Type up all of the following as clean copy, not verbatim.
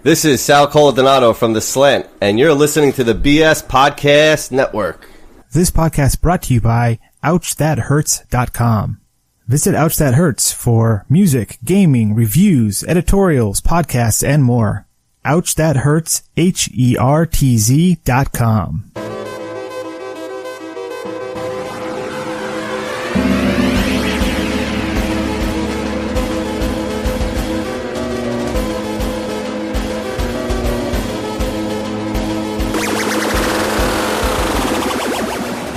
This is Sal Coladonato from The Slant, and you're listening to the BS Podcast Network. This podcast brought to you by OuchThatHurts.com. Visit Ouch That Hurts for music, gaming, reviews, editorials, podcasts, and more. Ouch That Hurts, HERTZ.com.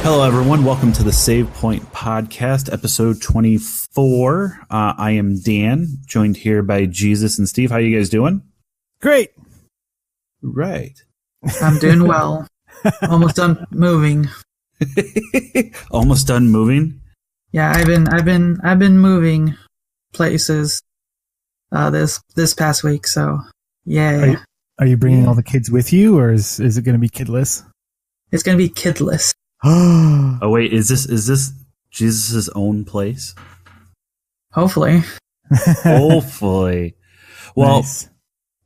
Hello, everyone. Welcome to the Save Point Podcast, episode 24. I am Dan, joined here by Jesus and Steve. How you guys doing? Great. Right. I'm doing well. Almost done moving. Almost done moving? Yeah, I've been moving places this past week. So yeah. Are you bringing all the kids with you, or is it going to be kidless? It's going to be kidless. Oh wait, is this Jesus' own place? Hopefully. Hopefully. Well, Nice.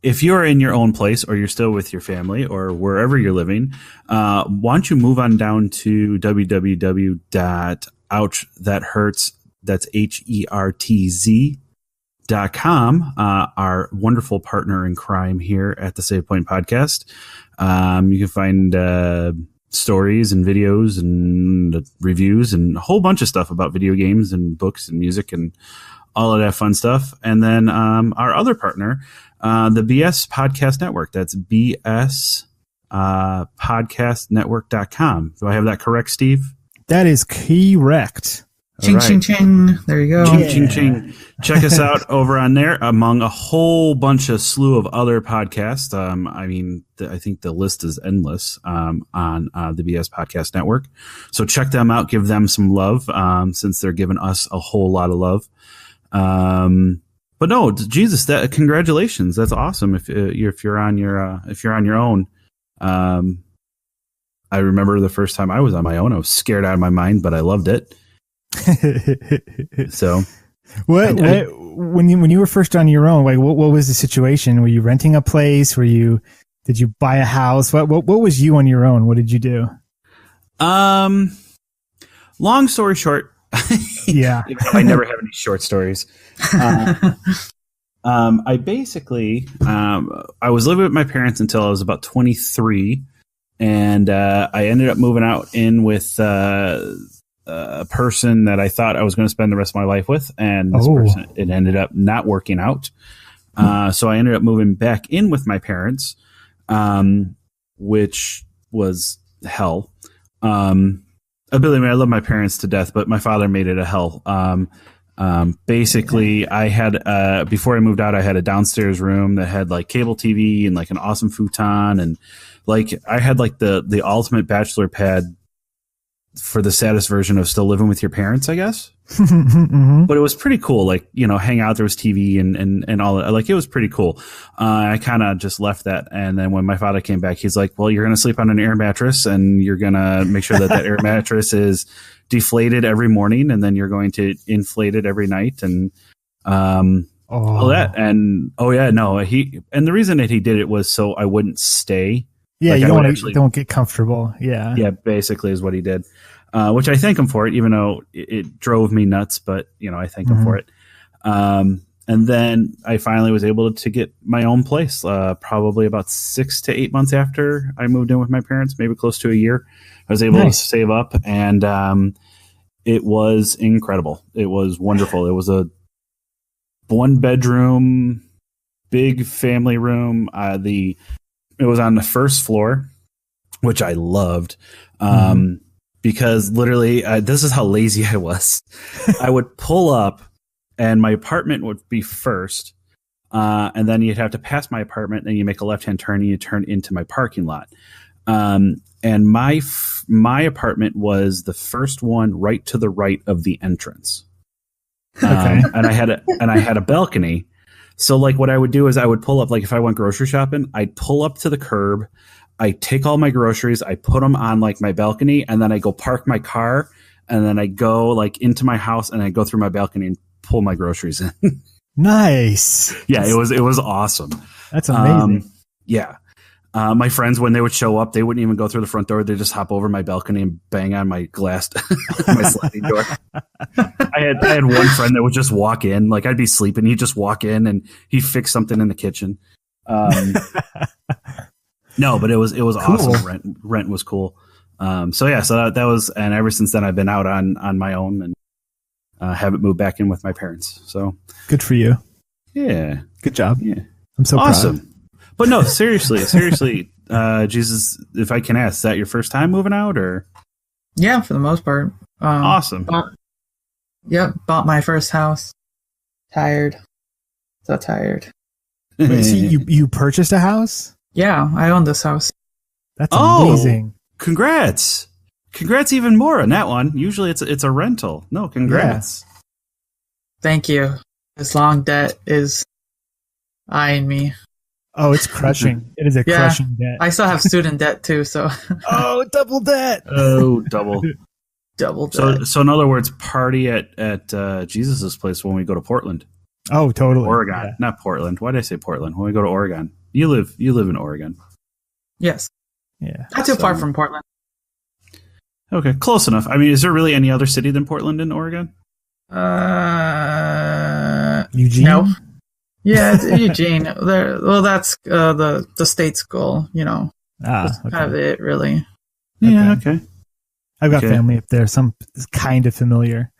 If you're in your own place, or you're still with your family, or wherever you're living, why don't you move on down to www.ouchthathurts, that's HERTZ.com, our wonderful partner in crime here at the Save Point Podcast. You can find stories and videos and reviews and a whole bunch of stuff about video games and books and music and all of that fun stuff. And then our other partner, the BS Podcast Network. That's BSPodcastNetwork.com. Do I have that correct, Steve? That is correct. Ching, All right. ching, ching. There you go. Ching, ching, ching. Check us out over on there among a whole slew of other podcasts. I think the list is endless on the BS Podcast Network. So check them out. Give them some love since they're giving us a whole lot of love. But no, Jesus, congratulations. That's awesome. If you're on your own. I remember the first time I was on my own, I was scared out of my mind, but I loved it. So when you were first on your own, like what was the situation? Were you renting a place? Did you buy a house? What was you on your own? What did you do? Long story short, Yeah. I never have any short stories. I basically I was living with my parents until I was about 23, and I ended up moving out in with a person that I thought I was going to spend the rest of my life with, and this person, it ended up not working out. So I ended up moving back in with my parents, which was hell. Believe me, I love my parents to death, but my father made it a hell. Basically, I had before I moved out, I had a downstairs room that had like cable TV and like an awesome futon, and like I had like the ultimate bachelor pad for the saddest version of still living with your parents, I guess. Mm-hmm. But it was pretty cool. Like, hang out, there was TV and all that. Like, it was pretty cool. I kind of just left that. And then when my father came back, he's like, well, you're going to sleep on an air mattress, and you're going to make sure that air mattress is deflated every morning, and then you're going to inflate it every night. And, all that. And, and the reason that he did it was so I wouldn't stay. Yeah, like, you don't get comfortable. Yeah. Yeah, basically is what he did, which I thank him for it, even though it drove me nuts. But, I thank him for it. And then I finally was able to get my own place, probably about 6 to 8 months after I moved in with my parents, maybe close to a year. I was able to save up, and it was incredible. It was wonderful. It was a 1-bedroom, big family room. It was on the first floor, which I loved, because literally this is how lazy I was. I would pull up and my apartment would be first, and then you'd have to pass my apartment, and you make a left-hand turn and you turn into my parking lot. And my apartment was the first one right to the right of the entrance. And I had a balcony. So like what I would do is I would pull up, like if I went grocery shopping, I'd pull up to the curb, I take all my groceries, I put them on like my balcony, and then I go park my car, and then I go like into my house, and I go through my balcony and pull my groceries in. Nice. Yeah, it was awesome. That's amazing. Yeah. My friends, when they would show up, they wouldn't even go through the front door. They'd just hop over my balcony and bang on my glass, my sliding door. I had one friend that would just walk in. Like, I'd be sleeping. He'd just walk in and he'd fix something in the kitchen. No, but it was cool. awesome. Rent was cool. So that was, and ever since then I've been out on my own and haven't moved back in with my parents. So good for you. Yeah. Good job. Yeah. I'm so awesome. proud. But no, seriously, Jesus, if I can ask, is that your first time moving out or? Yeah, for the most part. Awesome. Bought my first house. Tired. So tired. Wait, so you purchased a house? Yeah, I own this house. That's amazing. Congrats even more on that one. Usually it's a rental. No, congrats. Yeah. Thank you. This long debt is eyeing me. Oh, it's crushing. It is a crushing debt. I still have student debt too, so. Oh, double debt. Oh, double. Double debt. So in other words, party at Jesus's place when we go to Portland. Oh, totally. Oregon, yeah. Not Portland. Why did I say Portland? When we go to Oregon. You live in Oregon. Yes. Yeah. Not too far from Portland. Okay, close enough. I mean, is there really any other city than Portland in Oregon? Eugene? No. Yeah, it's Eugene. Well, that's the state's goal, That's kind of it, really. Yeah, okay. I've got family up there, some kind of familiar.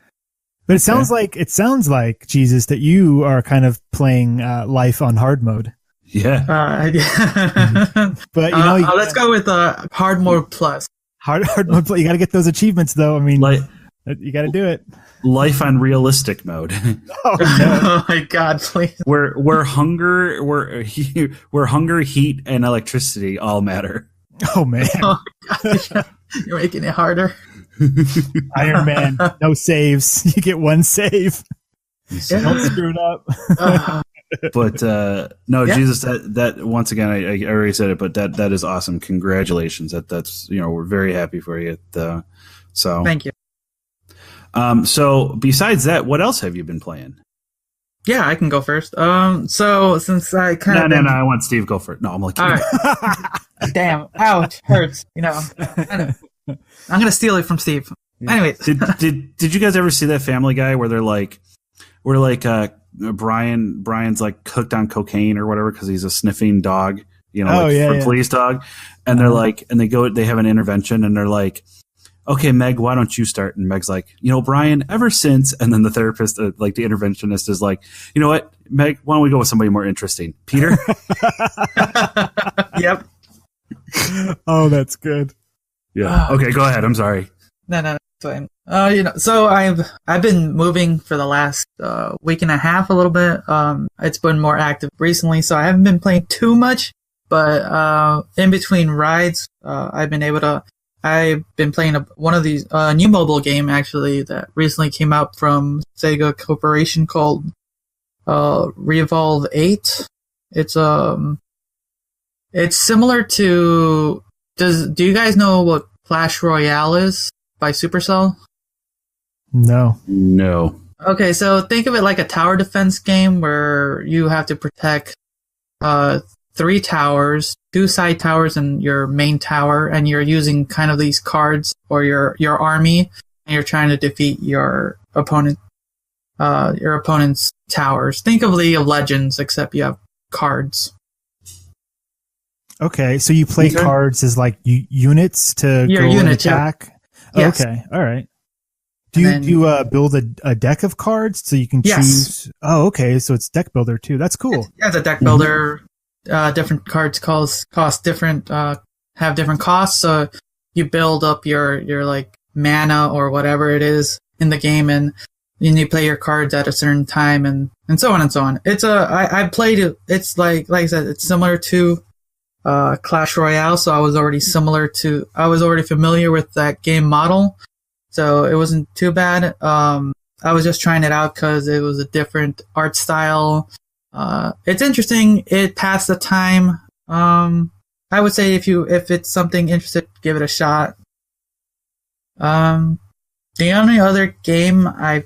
But it sounds like Jesus that you are kind of playing life on hard mode. Yeah. But let's go with hard mode plus. Hard mode plus. You got to get those achievements, though. I mean, you got to do it. Life on realistic mode. Oh, no. Oh my God! Please. Where hunger, heat, and electricity all matter. Oh man! Oh, God. You're making it harder. Iron Man, no saves. You get one save. Don't screw it up. But no, yeah. Jesus, that once again, I already said it, but that is awesome. Congratulations. That's we're very happy for you. So thank you. So besides that, what else have you been playing? Yeah, I can go first. So since I kind of no, I want Steve go first. No, I'm like, all right. Damn, ouch, hurts. I'm gonna steal it from Steve. Yeah. Anyway, did you guys ever see that Family Guy where they're like, Brian's like hooked on cocaine or whatever because he's a sniffing dog, police dog, and they're like, and they have an intervention and they're like, okay, Meg, why don't you start? And Meg's like, Brian, ever since, and then the therapist, the interventionist is like, you know what, Meg, why don't we go with somebody more interesting, Peter? Yep. Oh, that's good. Yeah. Okay, go ahead. I'm sorry. No, it's fine. So I've been moving for the last week and a half a little bit. It's been more active recently, so I haven't been playing too much. But in between rides, I've been playing one of these new mobile game actually that recently came out from Sega Corporation called ReEvolved 8. It's similar to. Do you guys know what Clash Royale is by Supercell? No. Okay, so think of it like a tower defense game where you have to protect 3 towers, 2 side towers, and your main tower, and you're using kind of these cards or your army, and you're trying to defeat your opponent's towers. Think of League of Legends, except you have cards. Okay, so you play cards as like units to go and attack? Yeah. Yes. Okay, all right. Do you build a deck of cards so you can choose? Yes. Oh, okay, so it's deck builder too. That's cool. It's a deck builder. Different cards cost different, have different costs. So you build up your like mana or whatever it is in the game, and then you play your cards at a certain time, and so on and so on. I played it. It's like I said, it's similar to Clash Royale. So I was already familiar with that game model. So it wasn't too bad. I was just trying it out because it was a different art style. It's interesting. It passed the time. I would say if it's something interesting, give it a shot. The only other game that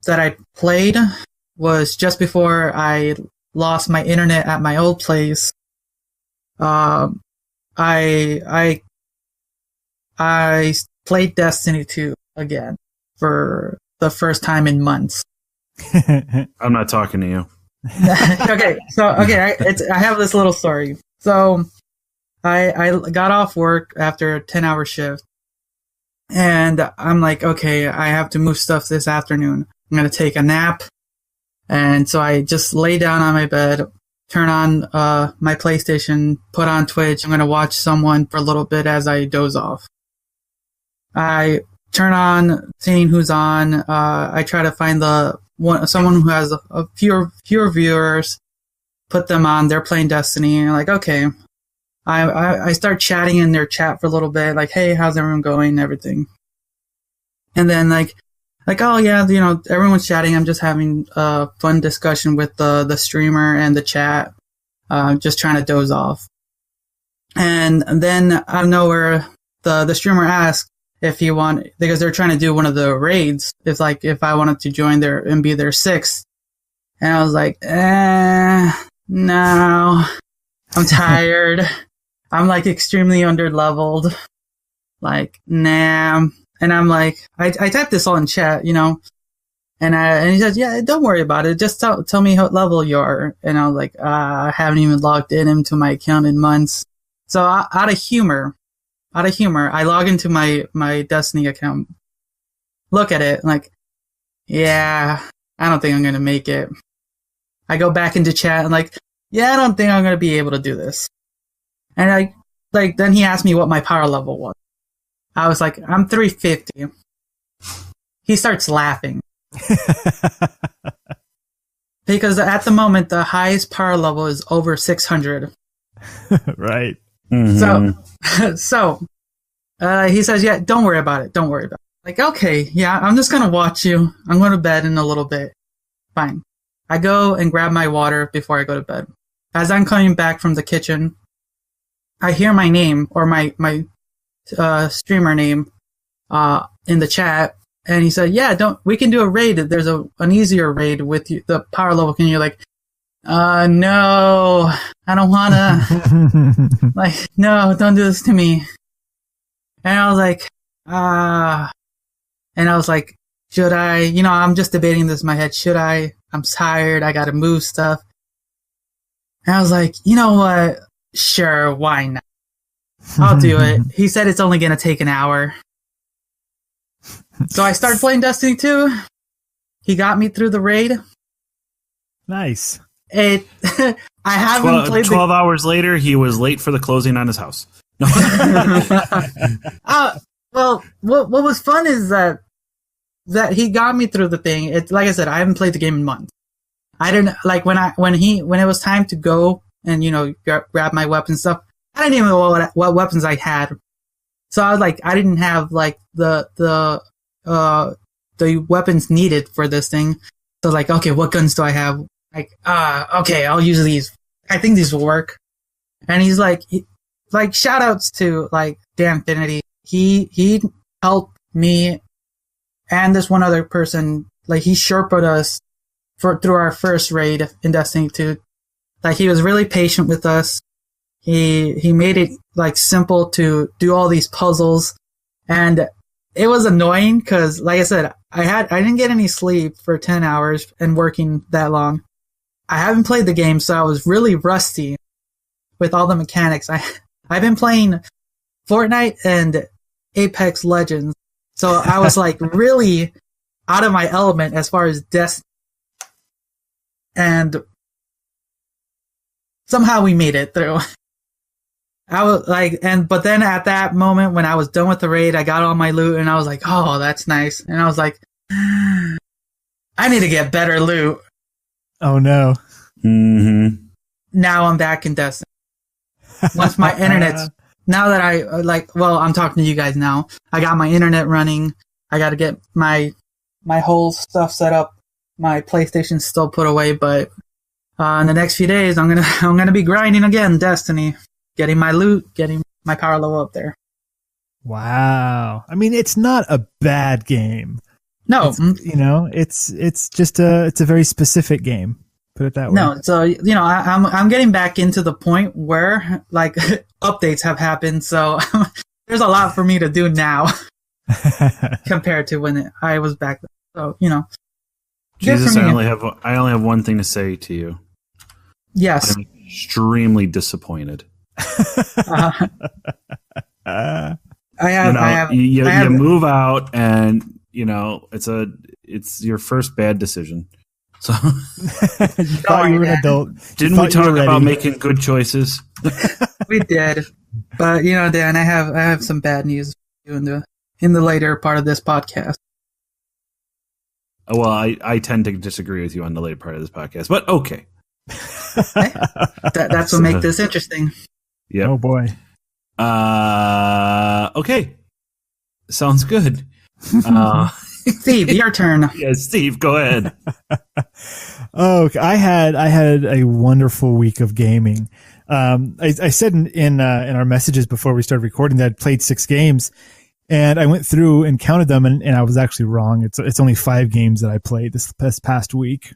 I played was just before I lost my internet at my old place. I played Destiny 2 again for the first time in months. I'm not talking to you. I have this little story. So I got off work after a 10-hour shift, and I'm like, okay, I have to move stuff this afternoon. I'm going to take a nap. And so I just lay down on my bed, turn on my PlayStation, put on Twitch. I'm going to watch someone for a little bit as I doze off. I turn on seeing who's on. I try to find someone who has a fewer viewers, put them on. They're playing Destiny. And I'm like, okay. I start chatting in their chat for a little bit, like, hey, how's everyone going and everything. And then like, oh yeah, everyone's chatting. I'm just having a fun discussion with the streamer and the chat, just trying to doze off. And then out of nowhere, the streamer asked if he because they're trying to do one of the raids, if I wanted to join there and be their sixth. And I was like, no, I'm tired. I'm like extremely underleveled. Like, nah. And I'm like, I typed this all in chat, and he says, yeah, don't worry about it. Just tell me what level you are. And I was like, I haven't even logged into my account in months. So out of humor, I log into my Destiny account, look at it, like, yeah, I don't think I'm going to make it. I go back into chat and like, yeah, I don't think I'm going to be able to do this. And then he asked me what my power level was. I was like, I'm 350. He starts laughing. Because at the moment, the highest power level is over 600. Right. Mm-hmm. So he says, yeah, don't worry about it. Like, okay, yeah, I'm just going to watch you. I'm going to bed in a little bit. Fine. I go and grab my water before I go to bed. As I'm coming back from the kitchen, I hear my name, or my streamer name, in the chat. And he said, yeah, we can do a raid. There's an easier raid with the power level. Can you no, I don't wanna, like, no, don't do this to me. And I was like, should I, I'm just debating this in my head. Should I? I'm tired. I gotta move stuff. And I was like, you know what? Sure, why not? I'll do it. He said it's only gonna take an hour. So I started playing Destiny 2. He got me through the raid. Nice. I haven't played 12 hours later, he was late for the closing on his house. Well, what was fun is that he got me through the thing. It's like I said, I haven't played the game in months. I didn't like when it was time to go and grab my weapon stuff. I didn't even know what weapons I had. So I was like, I didn't have like the weapons needed for this thing. So like, okay, what guns do I have? Like, okay, I'll use these. I think these will work. And he's like shout outs to like Dan Infinity. He helped me and this one other person. Like he Sherpa'd us through our first raid in Destiny 2. Like he was really patient with us. He made it like simple to do all these puzzles, and it was annoying because, like I said, I didn't get any sleep for 10 hours and working that long. I haven't played the game, so I was really rusty with all the mechanics. I've been playing Fortnite and Apex Legends, so I was like really out of my element as far as Destiny. And somehow we made it through. I was like, but then at that moment when I was done with the raid, I got all my loot and I was like, oh, that's nice. And I was like, I need to get better loot. Oh no. Mm-hmm. Now I'm back in Destiny. Once my internet's, now that I'm talking to you guys now. I got my internet running. I got to get my whole stuff set up. My PlayStation's still put away, but in the next few days, I'm gonna be grinding again, Destiny. Getting my loot, getting my power level up there. Wow. I mean, it's not a bad game, No, it's just it's a very specific game. Put it that way. No, so I'm getting back into the point where like updates have happened, so there's a lot for me to do now compared to when I was back then. So Jesus, I only have one thing to say to you. Yes, I'm extremely disappointed. I have. You move out, and it's your first bad decision. So you thought you were an adult. Didn't we talk about making good choices? We did, but Dan, I have some bad news for you in the later part of this podcast. Well, I tend to disagree with you on the later part of this podcast, but okay. That's what makes this interesting. Yeah. Oh boy. Okay. Sounds good. Steve, your turn. Yeah, Steve, go ahead. I had a wonderful week of gaming. I said in our messages before we started recording that I'd played 6 games, and I went through and counted them, and I was actually wrong. It's only 5 games that I played this past week.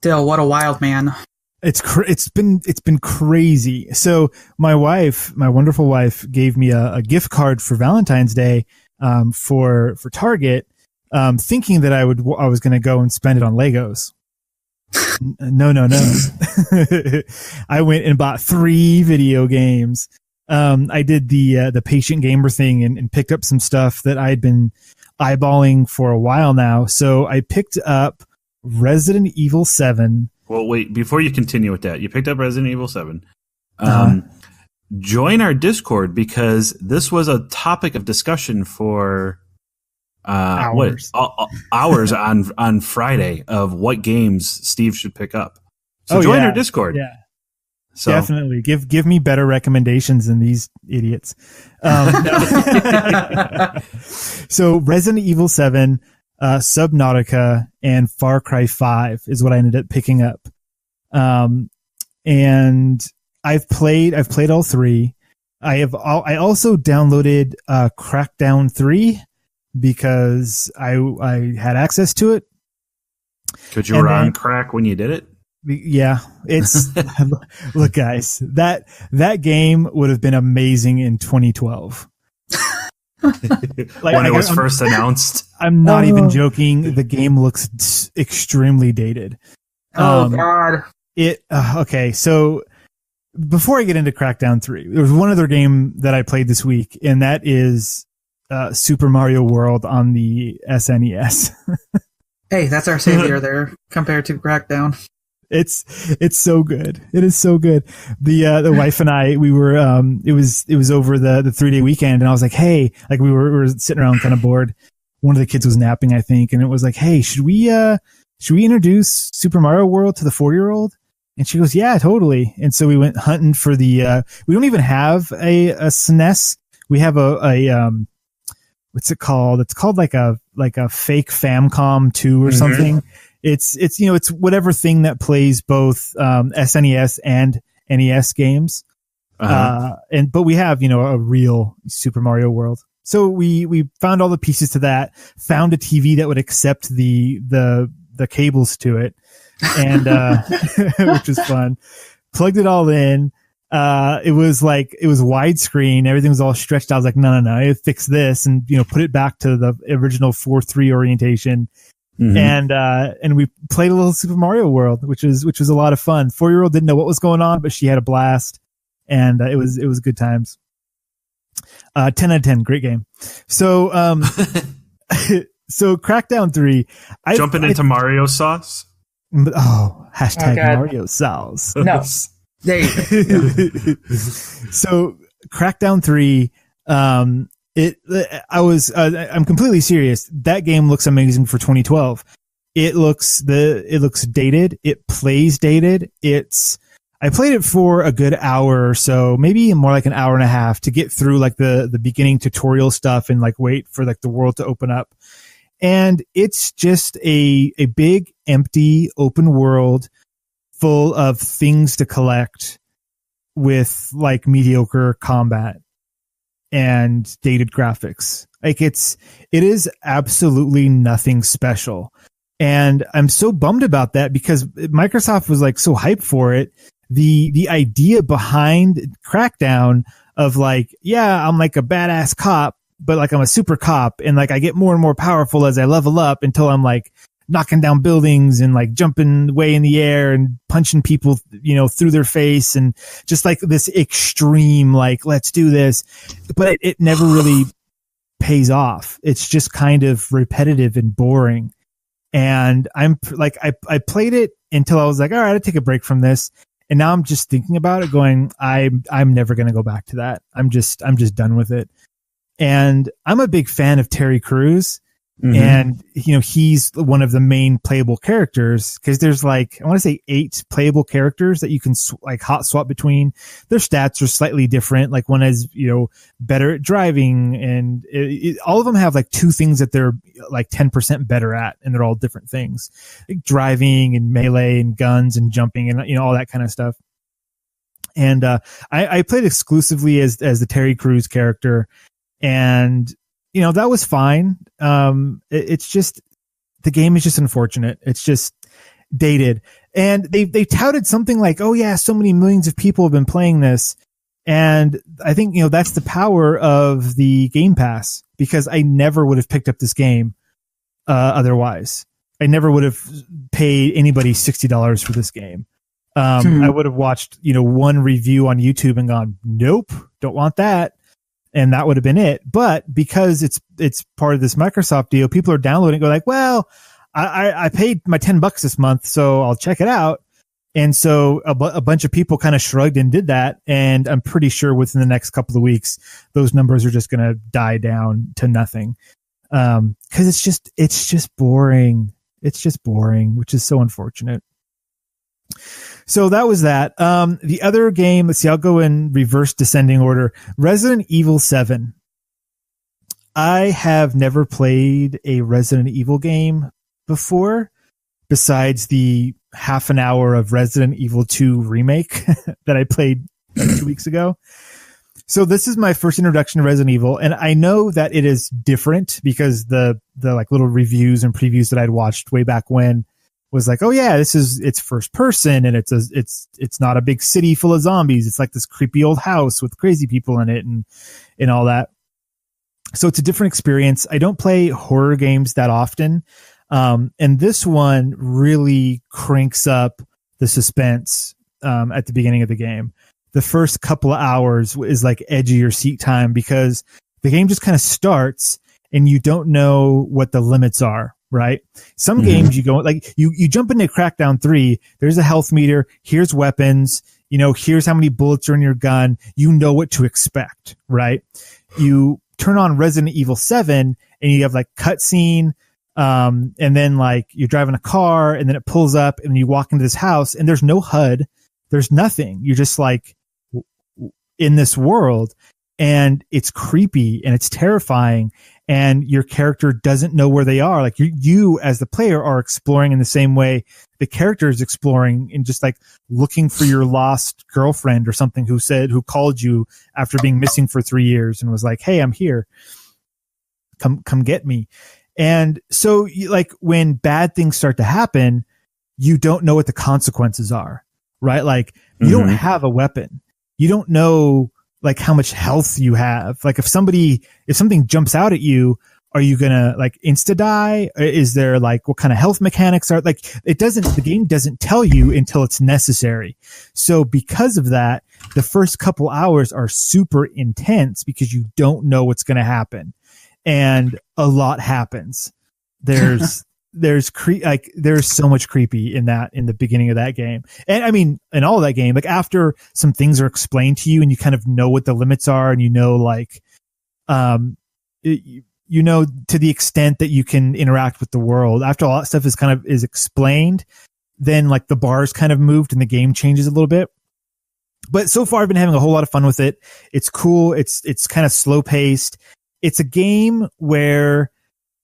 Still, what a wild man. It's been crazy. So my wonderful wife, gave me a gift card for Valentine's Day for Target. Thinking that I was going to go and spend it on Legos. No. I went and bought 3 video games. I did the patient gamer thing and picked up some stuff that I'd been eyeballing for a while now. So I picked up Resident Evil 7. Well, wait, before you continue with that, you picked up Resident Evil 7. Join our Discord, because this was a topic of discussion for hours on Friday of what games Steve should pick up. So join our Discord. Yeah, so. Definitely give me better recommendations than these idiots. So Resident Evil 7, Subnautica, and Far Cry 5 is what I ended up picking up. And I've played all 3. I also downloaded Crackdown 3. Because I had access to it. Because you were on crack when you did it? Yeah. It's look, guys, that game would have been amazing in 2012. When it was first announced. I'm not even joking. The game looks extremely dated. Oh, God. Okay, so before I get into Crackdown 3, there was one other game that I played this week, and that is Super Mario World on the SNES. Hey, that's our savior there compared to Crackdown. It's so good. It is so good. The wife and I, we were it was over the 3-day weekend, and I was like, hey, like we were sitting around kind of bored. One of the kids was napping, I think, and it was like, hey, should we introduce Super Mario World to the 4-year-old? And she goes, yeah, totally. And so we went hunting for the we don't even have a SNES. We have a what's it called? It's called like a fake Famicom 2 or something. It's it's whatever thing that plays both SNES and NES games. But we have a real Super Mario World. So we found all the pieces to that. Found a TV that would accept the cables to it, and which was fun. Plugged it all in. It was widescreen. Everything was all stretched out. I was like, no, fix this and, put it back to the original 4:3 orientation. Mm-hmm. And we played a little Super Mario World, which was a lot of fun. 4-year-old didn't know what was going on, but she had a blast, and it was good times. 10 out of 10, great game. So, so Crackdown 3. Jumping into Mario sauce. Oh, hashtag Mario sauce. No. There you go. So Crackdown 3, I'm completely serious. That game looks amazing for 2012. It looks dated. It plays dated. I played it for a good hour or so, maybe more like an hour and a half, to get through like the beginning tutorial stuff and like wait for like the world to open up. And it's just a big empty open world full of things to collect with like mediocre combat. and dated graphics. Like it is absolutely nothing special. And I'm so bummed about that because Microsoft was like so hyped for it. The idea behind Crackdown of like, yeah, I'm like a badass cop, but like I'm a super cop and like I get more and more powerful as I level up until I'm like knocking down buildings and like jumping way in the air and punching people, through their face and just like this extreme, like, let's do this. But it never really pays off. It's just kind of repetitive and boring. And I'm like, I played it until I was like, all right, I'll take a break from this. And now I'm just thinking about it going, I'm never going to go back to that. I'm just done with it. And I'm a big fan of Terry Crews. Mm-hmm. And, he's one of the main playable characters because there's like, I want to say 8 playable characters that you can hot swap between. Their stats are slightly different. Like one is, better at driving and all of them have like 2 things that they're like 10% better at. And they're all different things like driving and melee and guns and jumping and, all that kind of stuff. And, I played exclusively as the Terry Crews character and, that was fine. It's just, the game is just unfortunate. It's just dated. And they touted something like, oh yeah, so many millions of people have been playing this. And I think, that's the power of the Game Pass because I never would have picked up this game, otherwise. I never would have paid anybody $60 for this game. I would have watched, one review on YouTube and gone, nope, don't want that. And that would have been it. But because it's part of this Microsoft deal, people are downloading and go like, well, I paid my $10 this month, so I'll check it out. And so a bunch of people kind of shrugged and did that. And I'm pretty sure within the next couple of weeks, those numbers are just going to die down to nothing. Cause it's just boring. It's just boring, which is so unfortunate. So that was that. The other game, let's see, I'll go in reverse descending order. Resident Evil 7. I have never played a Resident Evil game before, besides the half an hour of Resident Evil 2 remake that I played like 2 weeks ago. So this is my first introduction to Resident Evil, and I know that it is different because the like little reviews and previews that I'd watched way back when was like, oh yeah, it's first person and it's not a big city full of zombies. It's like this creepy old house with crazy people in it and all that. So it's a different experience. I don't play horror games that often. And this one really cranks up the suspense, at the beginning of the game. The first couple of hours is like edge of your seat time because the game just kind of starts and you don't know what the limits are. Right. Some games you go like you jump into Crackdown 3. There's a health meter. Here's weapons. Here's how many bullets are in your gun. You know what to expect. Right. You turn on Resident Evil 7 and you have like cutscene. And then like you're driving a car and then it pulls up and you walk into this house and there's no HUD. There's nothing. You're just like in this world and it's creepy and it's terrifying. And your character doesn't know where they are. Like you as the player are exploring in the same way the character is exploring and just like looking for your lost girlfriend or something who called you after being missing for 3 years and was like, hey, I'm here. Come get me. And so like when bad things start to happen, you don't know what the consequences are, right? Like you don't have a weapon. You don't know like how much health you have. Like if something jumps out at you, are you gonna like insta die? Is there like what kind of health mechanics are like the game doesn't tell you until it's necessary. So because of that, the first couple hours are super intense because you don't know what's going to happen. And a lot happens. There's so much creepy in the beginning of that game. And I mean, in all of that game, like after some things are explained to you and you kind of know what the limits are and to the extent that you can interact with the world, after all that stuff is explained, then like the bars kind of moved and the game changes a little bit. But so far I've been having a whole lot of fun with it. It's cool. It's kind of slow paced. It's a game where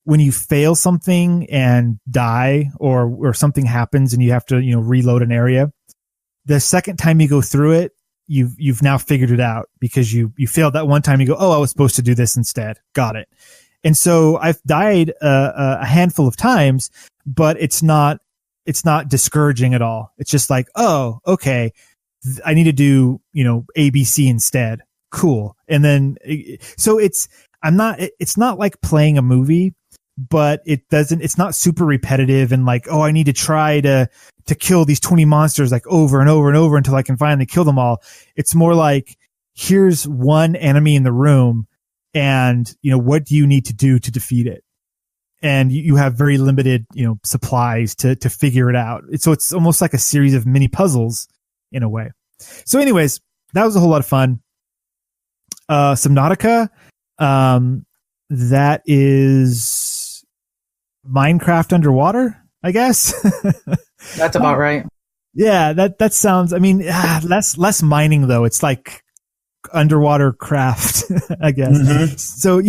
when you fail something and die or something happens and you have to, reload an area, the second time you go through it, you've now figured it out because you failed that one time. You go, oh, I was supposed to do this instead. Got it. And so I've died a handful of times, but it's not discouraging at all. It's just like, oh, okay, I need to do, ABC instead. Cool. And then, so it's not like playing a movie, but it's not super repetitive and like, oh, I need to try to kill these 20 monsters like over and over and over until I can finally kill them all. It's more like, here's one enemy in the room and, what do you need to do to defeat it? And you have very limited, supplies to figure it out. So it's almost like a series of mini puzzles in a way. So anyways, that was a whole lot of fun. Subnautica, that is Minecraft underwater, I guess. That's about right. Yeah, that sounds, less mining though. It's like underwater craft, I guess. Mm-hmm. So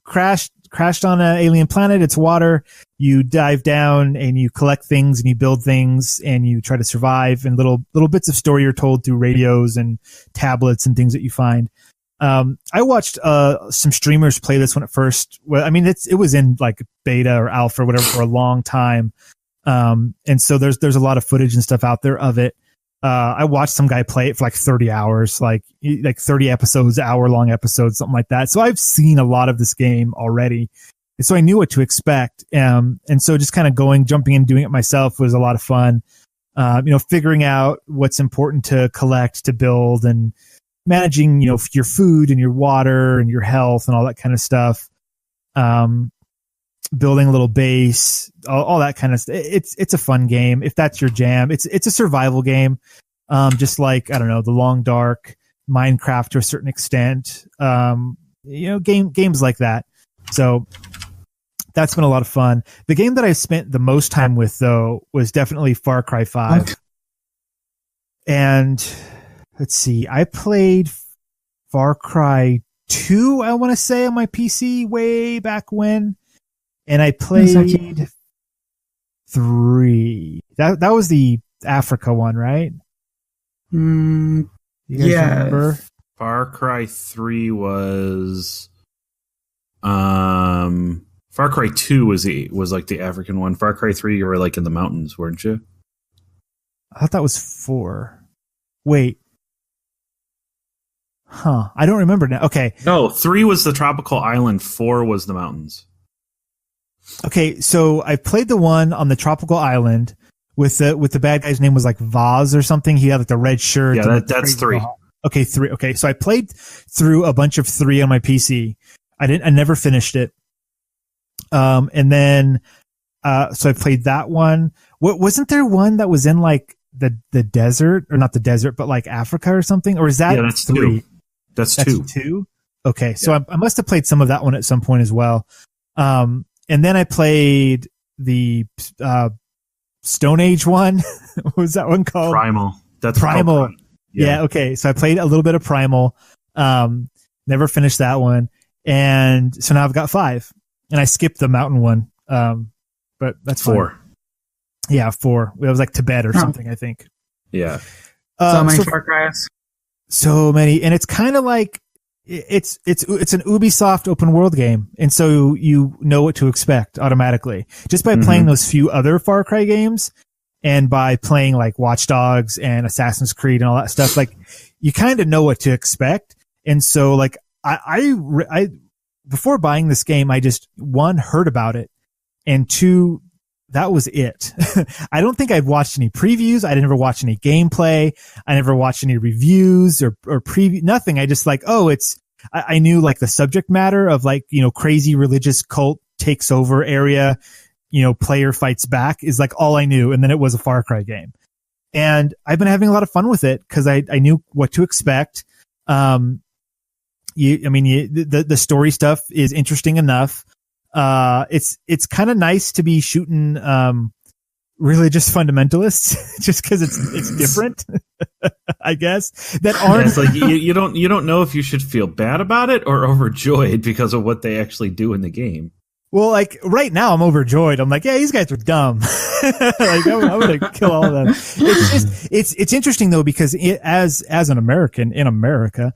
crashed on an alien planet. It's water. You dive down and you collect things and you build things and you try to survive, and little bits of story are told through radios and tablets and things that you find. I watched some streamers play this when it first. Well, it was in like beta or alpha or whatever for a long time, and so there's a lot of footage and stuff out there of it. I watched some guy play it for like 30 hours, like 30 episodes, hour-long episodes, something like that. So I've seen a lot of this game already. And so I knew what to expect. And so just kind of jumping in, doing it myself was a lot of fun. Figuring out what's important to collect, to build, and managing, your food and your water and your health and all that kind of stuff. Building a little base, all that kind of stuff. It's a fun game if that's your jam. It's a survival game, just like, I don't know, The Long Dark, Minecraft to a certain extent. Games like that. So that's been a lot of fun. The game that I spent the most time with though was definitely Far Cry 5. Okay. And let's see, I played Far Cry 2, I want to say, on my PC way back when. And I played 3. That was the Africa one, right? You guys remember? Far Cry 3 was Far Cry 2 was like the African one. Far Cry 3 you were like in the mountains, weren't you? I thought that was 4. Wait. Huh. I don't remember now. Okay. No, 3 was the tropical island, 4 was the mountains. Okay, so I played the one on the tropical island with the bad guy's name was like Vaz or something. He had like the red shirt. Yeah, that's 3. Okay, 3. Okay, so I played through a bunch of 3 on my PC. I never finished it. And then so I played that one. Wasn't there one that was in like the desert, or not the desert, but like Africa or something? Or is that that's 3? 2. That's 2. 2? Okay, so I must have played some of that one at some point as well. And then I played the Stone Age one. What was that one called? Primal. That's Primal. Yeah. Okay. So I played a little bit of Primal. Never finished that one. And so now I've got 5. And I skipped the mountain one. But that's 4. Fine. Yeah, 4. It was like Tibet or something, I think. Yeah. So many Far Cry's. So many. And it's kind of like, it's an Ubisoft open world game, and so you know what to expect automatically just by playing those few other Far Cry games, and by playing like Watch Dogs and Assassin's Creed and all that stuff. Like, you kind of know what to expect, and so like I before buying this game, I just, 1, heard about it, and 2, that was it. I don't think I'd watched any previews. I never watched any gameplay. I never watched any reviews or preview, nothing. I just like, I knew like the subject matter of like, crazy religious cult takes over area, player fights back is like all I knew. And then it was a Far Cry game. And I've been having a lot of fun with it because I knew what to expect. The story stuff is interesting enough. It's kind of nice to be shooting religious fundamentalists just because it's different. I guess that aren't. It's like you don't know if you should feel bad about it or overjoyed because of what they actually do in the game. Well, like right now I'm overjoyed. I'm like, yeah, these guys are dumb. Like I'm going to kill all of them. It's interesting though, because as an American in America,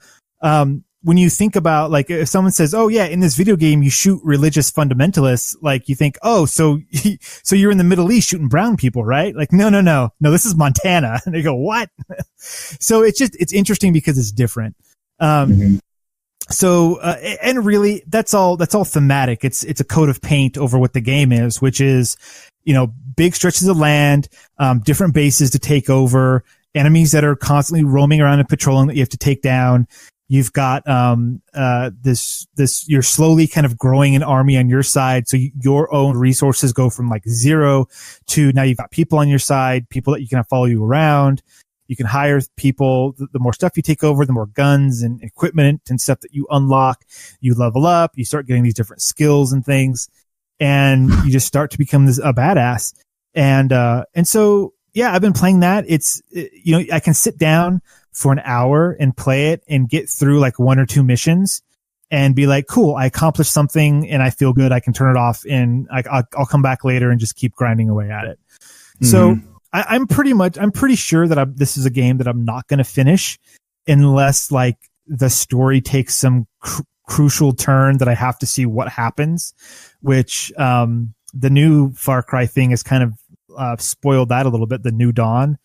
when you think about, like, if someone says, oh yeah, in this video game, you shoot religious fundamentalists, like you think, oh, so you're in the Middle East shooting brown people, right? Like, no, this is Montana. And they go, what? So it's interesting because it's different. So, and really that's all thematic. It's a coat of paint over what the game is, which is, big stretches of land, different bases to take over, enemies that are constantly roaming around and patrolling that you have to take down. You've got, you're slowly kind of growing an army on your side. So your own resources go from like 0 to now you've got people on your side, people that you can follow you around. You can hire people. The more stuff you take over, the more guns and equipment and stuff that you unlock. You level up. You start getting these different skills and things, and you just start to become a badass. And so, yeah, I've been playing that. I can sit down for an hour and play it and get through like 1 or 2 missions and be like, cool, I accomplished something and I feel good. I can turn it off and I'll come back later and just keep grinding away at it. Mm-hmm. So I'm pretty sure that this is a game that I'm not going to finish unless like the story takes some crucial turn that I have to see what happens, which, the new Far Cry thing has kind of, spoiled that a little bit. The New Dawn,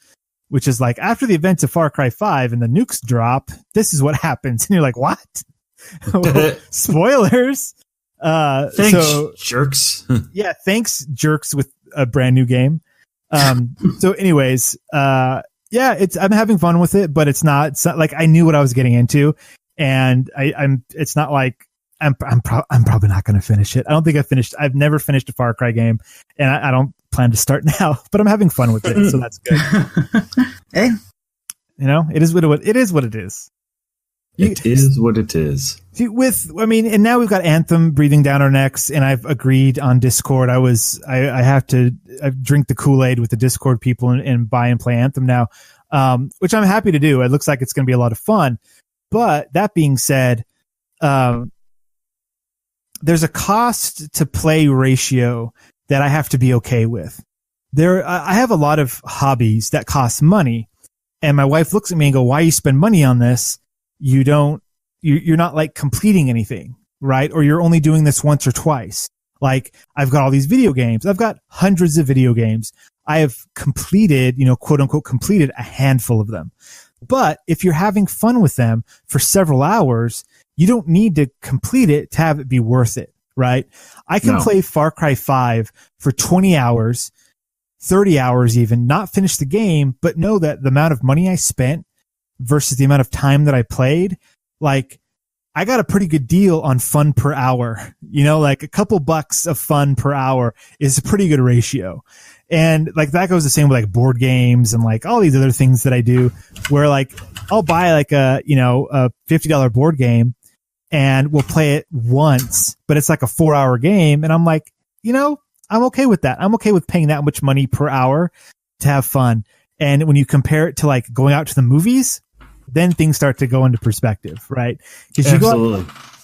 which is like after the events of Far Cry 5 and the nukes drop, this is what happens. And you're like, what? Spoilers. Thanks, jerks. Yeah. Thanks, jerks, with a brand new game. So anyways, yeah, I'm having fun with it, but it's not like I knew what I was getting into, and it's not like I'm probably not going to finish it. I don't think I've never finished a Far Cry game, and I don't plan to start now, but I'm having fun with it. So that's good. Hey, it is what it is. It is what it is. And now we've got Anthem breathing down our necks, and I've agreed on Discord. I have to drink the Kool-Aid with the Discord people and buy and play Anthem now, which I'm happy to do. It looks like it's going to be a lot of fun. But that being said, there's a cost to play ratio that I have to be okay with. I have a lot of hobbies that cost money, and my wife looks at me and go, why you spend money on this? You're not like completing anything, right? Or you're only doing this once or twice. Like I've got all these video games. I've got hundreds of video games. I have completed, quote unquote, completed a handful of them. But if you're having fun with them for several hours, you don't need to complete it to have it be worth it, right? I can play Far Cry 5 for 20 hours, 30 hours even, not finish the game, but know that the amount of money I spent versus the amount of time that I played, like I got a pretty good deal on fun per hour, like a couple bucks of fun per hour is a pretty good ratio. And like that goes the same with like board games and like all these other things that I do, where like I'll buy like a $50 board game and we'll play it once, but it's like a 4-hour game. And I'm like, I'm okay with that. I'm okay with paying that much money per hour to have fun. And when you compare it to like going out to the movies, then things start to go into perspective, right? Because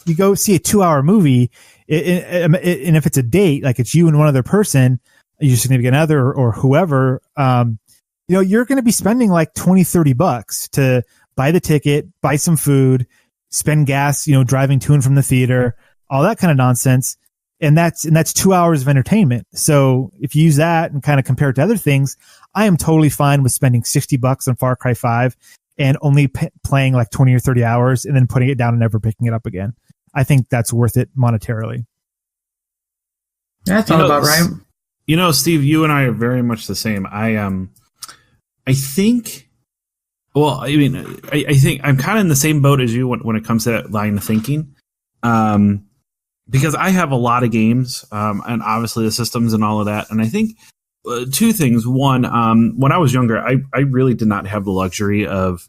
you go see a 2-hour movie, and if it's a date, like it's you and one other person, your significant other or whoever, you're going to be spending like $20-$30 to buy the ticket, buy some food, spend gas, driving to and from the theater, all that kind of nonsense. And that's 2 hours of entertainment. So if you use that and kind of compare it to other things, I am totally fine with spending $60 on Far Cry 5 and only playing like 20 or 30 hours and then putting it down and never picking it up again. I think that's worth it monetarily. That's all about right. Steve, you and I are very much the same. I think, well, I mean, I think I'm kind of in the same boat as you when it comes to that line of thinking. Because I have a lot of games, and obviously the systems and all of that. And I think two things. One, when I was younger, I really did not have the luxury of,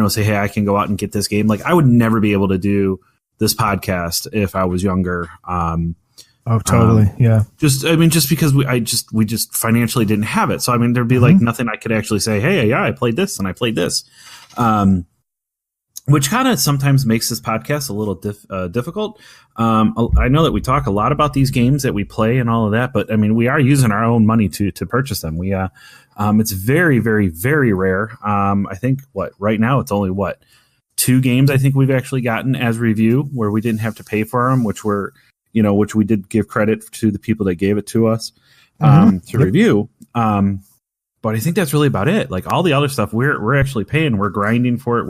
say, hey, I can go out and get this game. Like I would never be able to do this podcast if I was younger. Oh, totally. Yeah. Just because we just financially didn't have it. So, there'd be like nothing I could actually say, hey, yeah, I played this and I played this. which kind of sometimes makes this podcast a little difficult. I know that we talk a lot about these games that we play and all of that, but I mean, we are using our own money to purchase them. It's very, very, very rare. I think right now it's only 2 games I think we've actually gotten as review where we didn't have to pay for them, which we did give credit to the people that gave it to us to review. But I think that's really about it. Like all the other stuff, we're actually paying. We're grinding for it.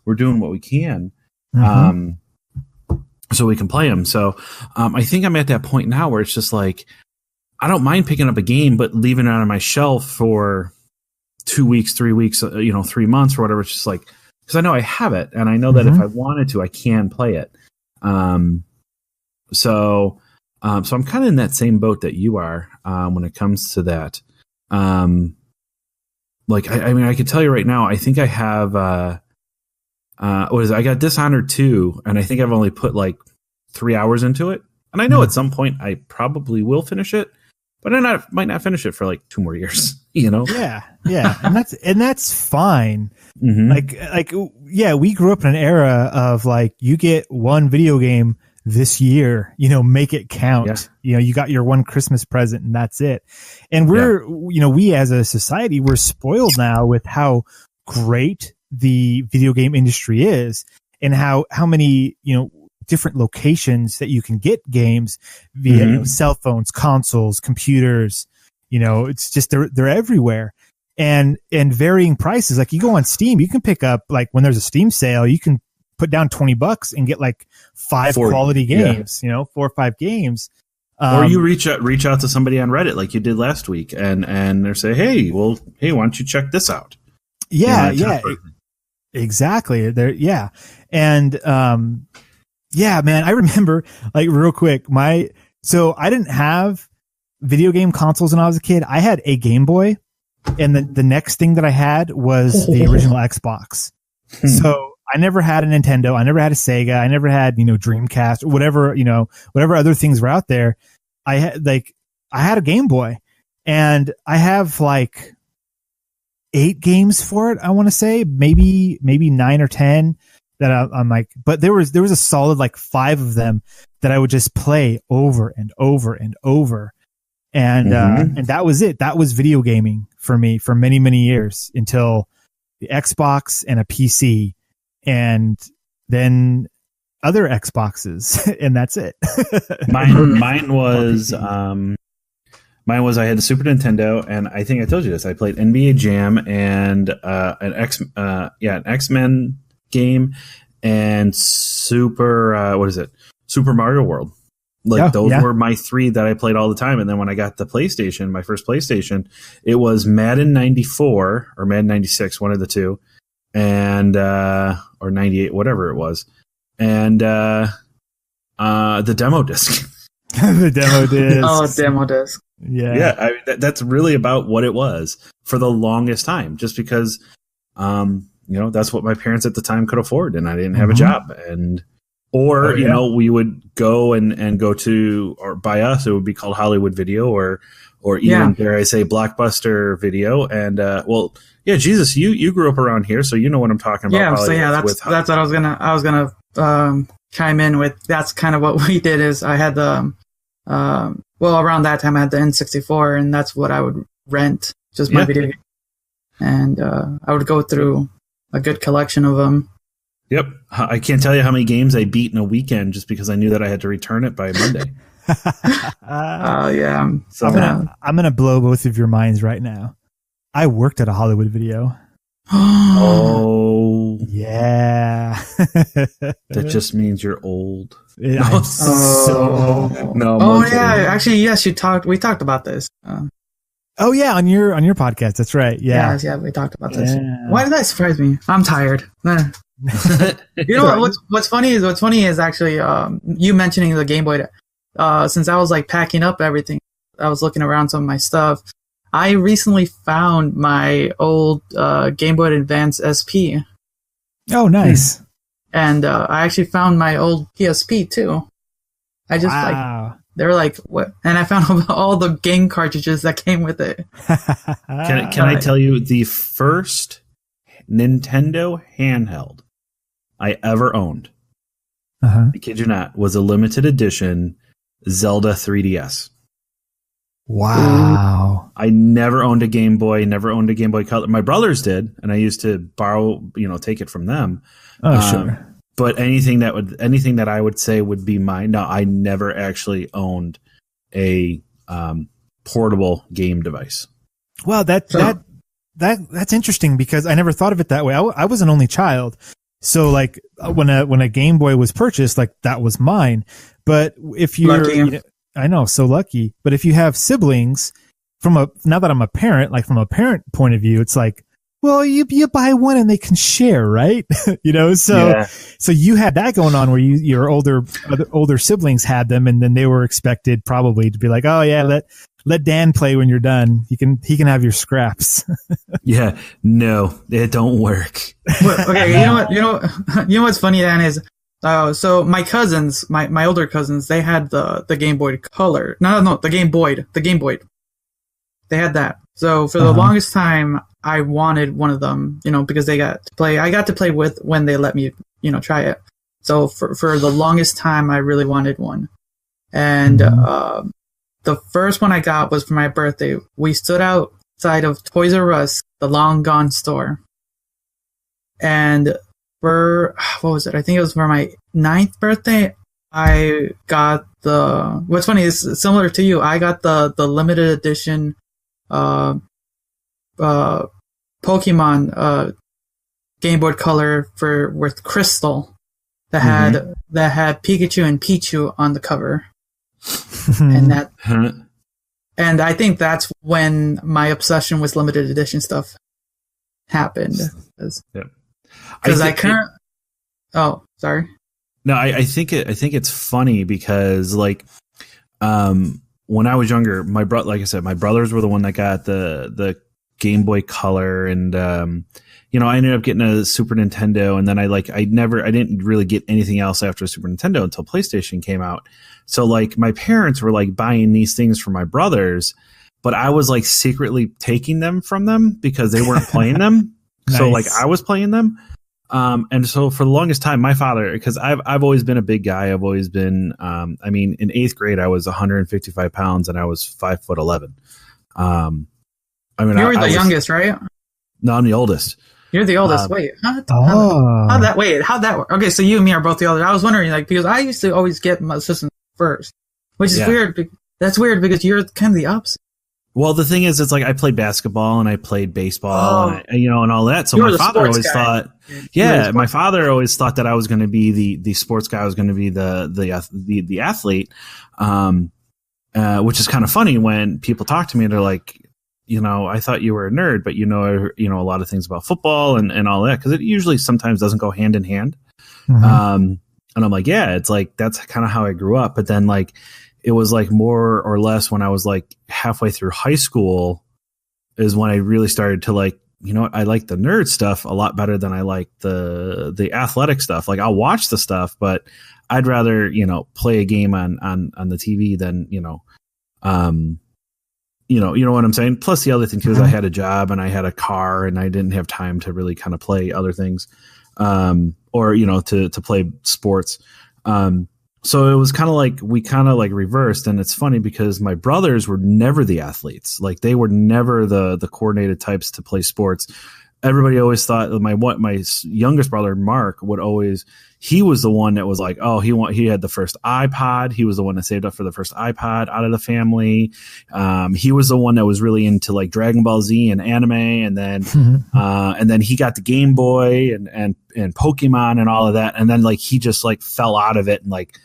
We're doing what we can, so we can play them. So I think I'm at that point now where it's just like I don't mind picking up a game, but leaving it on my shelf for 2 weeks, 3 weeks, 3 months or whatever. It's just like because I know I have it, and I know that if I wanted to, I can play it. So I'm kind of in that same boat that you are when it comes to that. I mean, I can tell you right now, I think I have, I got Dishonored 2, and I think I've only put like 3 hours into it. And I know at some point I probably will finish it, but I might not finish it for like 2 more years, Yeah. And that's fine. We grew up in an era of like, you get one video game this year, make it count. Yeah. You got your one Christmas present and that's it. And we as a society, we're spoiled now with how great the video game industry is and how many, different locations that you can get games via cell phones, consoles, computers, it's just, they're everywhere and varying prices. Like you go on Steam, you can pick up like when there's a Steam sale, you can put down $20 and get like 5 quality games, 4 or 5 games. Or you reach out to somebody on Reddit like you did last week and they say, hey, why don't you check this out? Yeah. Exactly. And, man, I remember like real quick, so I didn't have video game consoles when I was a kid. I had a Game Boy and the next thing that I had was the original Xbox. So I never had a Nintendo. I never had a Sega. I never had, Dreamcast or whatever other things were out there. I had a Game Boy and I have like 8 games for it. I want to say maybe 9 or 10 that I'm like, but there was a solid like 5 of them that I would just play over and over and over. And that was it. That was video gaming for me for many, many years until the Xbox and a PC. And then other Xboxes, and that's it. Mine was I had the Super Nintendo, and I think I told you this. I played NBA Jam and an X-Men game and Super Mario World. Those were my 3 that I played all the time. And then when I got the PlayStation, my first PlayStation, it was Madden 94 or Madden 96, one of the 2. And or 98, whatever it was, and the demo disc. The demo disc. Demo disc. Yeah. That's really about what it was for the longest time, just because that's what my parents at the time could afford, and I didn't have a job, we would go and go to, or by us it would be called Hollywood Video, or even dare I say Blockbuster Video, and Jesus, you grew up around here, so you know what I'm talking about. Yeah, that's what I was gonna chime in with. That's kind of what we did. Is I had the around that time I had the N64, and that's what I would rent, just my video game, and I would go through a good collection of them. Yep, I can't tell you how many games I beat in a weekend just because I knew that I had to return it by Monday. So I'm gonna blow both of your minds right now. I worked at a Hollywood Video. Oh. Yeah. That just means you're old. No. Actually, yes, we talked about this. On your podcast. That's right. Yeah. Yeah, we talked about this. Yeah. Why did that surprise me? I'm tired. You know what's funny is actually you mentioning the Game Boy. Since I was like packing up everything, I was looking around some of my stuff. I recently found my old Game Boy Advance SP. Oh, nice. And I actually found my old PSP too. I just they were like, what? And I found all the game cartridges that came with it. Can I tell you the first Nintendo handheld I ever owned, Uh-huh. I kid you not, was a limited edition Zelda 3DS. Wow. I never owned a Game Boy, never owned a Game Boy Color. My brothers did, and I used to borrow, take it from them. Oh, sure. But anything that I would say would be mine. No, I never actually owned a portable game device. Well, that's interesting because I never thought of it that way. I was an only child. So like when a Game Boy was purchased, like that was mine. But if you're, I know, so lucky. But if you have siblings, now that I'm a parent, like from a parent point of view, it's like, well, you buy one and they can share, right? So you had that going on where your older siblings had them, and then they were expected probably to be like, oh yeah, let Dan play when you're done. He can have your scraps. Yeah, no, it don't work. Okay, you know what's funny, Dan, is so my cousins, my older cousins, they had the Game Boy Color. No, the Game Boy. They had that. So for the longest time, I wanted one of them, because I got to play with when they let me, try it. So for the longest time, I really wanted one. And the first one I got was for my birthday. We stood outside of Toys R Us, the long gone store. And what was it? I think it was for my 9th birthday. I got what's funny is similar to you. I got the limited edition Pokemon Game Boy Color with Crystal that had Pikachu and Pichu on the cover. And I think that's when my obsession with limited edition stuff happened. Oh, sorry. No, I think it's funny because like when I was younger, like I said, my brothers were the one that got the Game Boy Color, and I ended up getting a Super Nintendo, and then I didn't really get anything else after Super Nintendo until PlayStation came out. So like my parents were like buying these things for my brothers, but I was like secretly taking them from them because they weren't playing them. Nice. So like I was playing them. And so for the longest time, my father, because I've always been a big guy. I've always been, in 8th grade, I was 155 pounds and I was 5'11". You were the youngest, right? No, I'm the oldest. You're the oldest. Wait, how'd that work? Okay, so you and me are both the oldest. I was wondering, like, because I used to always get my assistant first, which is weird. That's weird because you're kind of the opposite. Well, the thing is, it's like I played basketball and I played baseball and all that. So my father always thought, my father always thought that I was going to be the sports guy. I was going to be the athlete, which is kind of funny when people talk to me and they're like, I thought you were a nerd, but a lot of things about football and all that, because it usually sometimes doesn't go hand in hand. And I'm like, yeah, it's like that's kind of how I grew up. But then like it was like more or less when I was like halfway through high school is when I really started to like, I like the nerd stuff a lot better than I like the athletic stuff. Like I'll watch the stuff, but I'd rather, play a game on the TV than, you know what I'm saying? Plus the other thing too is I had a job and I had a car and I didn't have time to really kind of play other things, or, to play sports. So it was kind of like, we kind of like reversed. And it's funny because my brothers were never the athletes. Like they were never the coordinated types to play sports. Everybody always thought my youngest brother, Mark, he was the one that was like, oh, he had the first iPod. He was the one that saved up for the first iPod out of the family. He was the one that was really into like Dragon Ball Z and anime. And then he got the Game Boy and Pokemon and all of that. And then like, he just like fell out of it and like,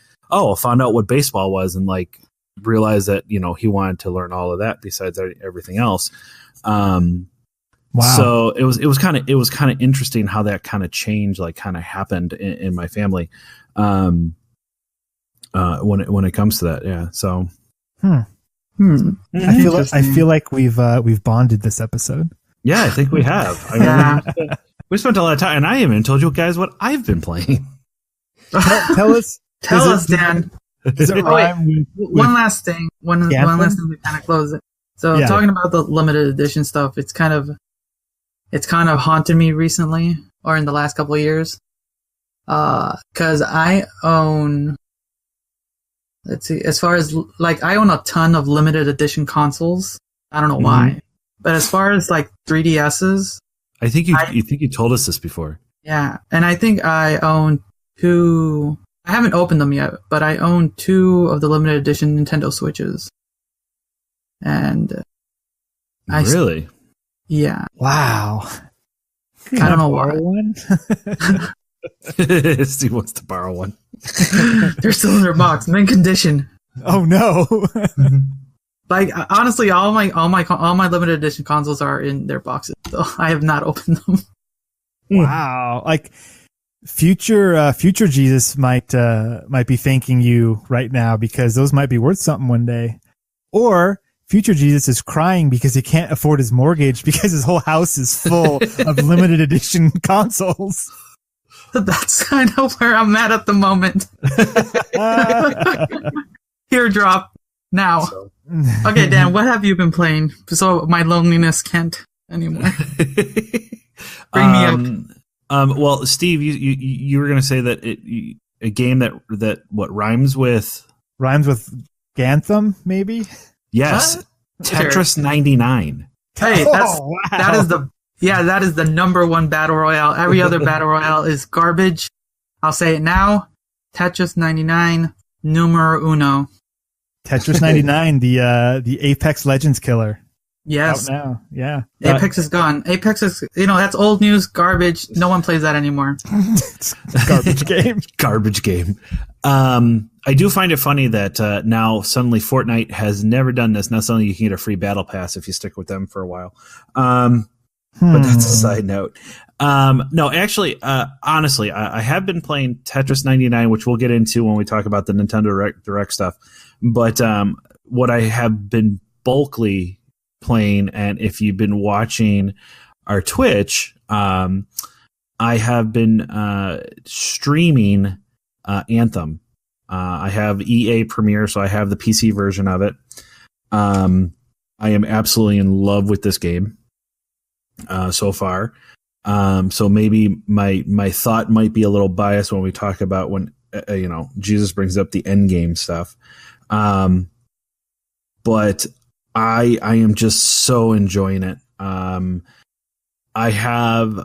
found out what baseball was and like realized that, he wanted to learn all of that besides everything else. Wow. So it was kind of interesting how that kind of change like kind of happened in my family when it comes to that. Yeah. So I feel like we've bonded this episode. Yeah, I think we have. We spent a lot of time, and I haven't told you guys what I've been playing. Tell us, Dan. One last thing. One last thing to kind of close it. So talking about the limited edition stuff, it's kind of haunted me recently, or in the last couple of years. Because I own, let's see, as far as like I own a ton of limited edition consoles. I don't know why, but as far as like 3DSs, I think you told us this before. Yeah, and I think I own 2. I haven't opened them yet, but I own 2 of the limited edition Nintendo Switches. And really, yeah. Wow. I don't know why. One? Steve wants to borrow one. They're still in their box, mint condition. Oh no. Like honestly, all my limited edition consoles are in their boxes, so I have not opened them. Wow. Like future Jesus might be thanking you right now because those might be worth something one day. Or future Jesus is crying because he can't afford his mortgage because his whole house is full of limited edition consoles. That's kind of where I'm at the moment. Teardrop now. Okay, Dan, what have you been playing? So my loneliness can't anymore. Bring me up. Well, Steve, you were going to say that a game that what rhymes with Anthem, maybe? Yes, what? Tetris 99. Hey, wow. that is the number one battle royale. Every other battle royale is garbage. I'll say it now. Tetris 99, numero uno. Tetris 99, the Apex Legends killer. Yes. Out now. Yeah. Apex is gone. Apex is, that's old news, garbage. No one plays that anymore. Garbage game. Garbage game. I do find it funny that now suddenly Fortnite has never done this. Now suddenly you can get a free battle pass if you stick with them for a while. But that's a side note. No, actually, honestly, I have been playing Tetris 99, which we'll get into when we talk about the Nintendo Direct stuff. But what I have been bulkily playing, and if you've been watching our Twitch, I have been streaming Anthem. I have EA Premiere, so I have the PC version of it. I am absolutely in love with this game so far. So maybe my thought might be a little biased when we talk about when Jesus brings up the end game stuff. But I am just so enjoying it. I have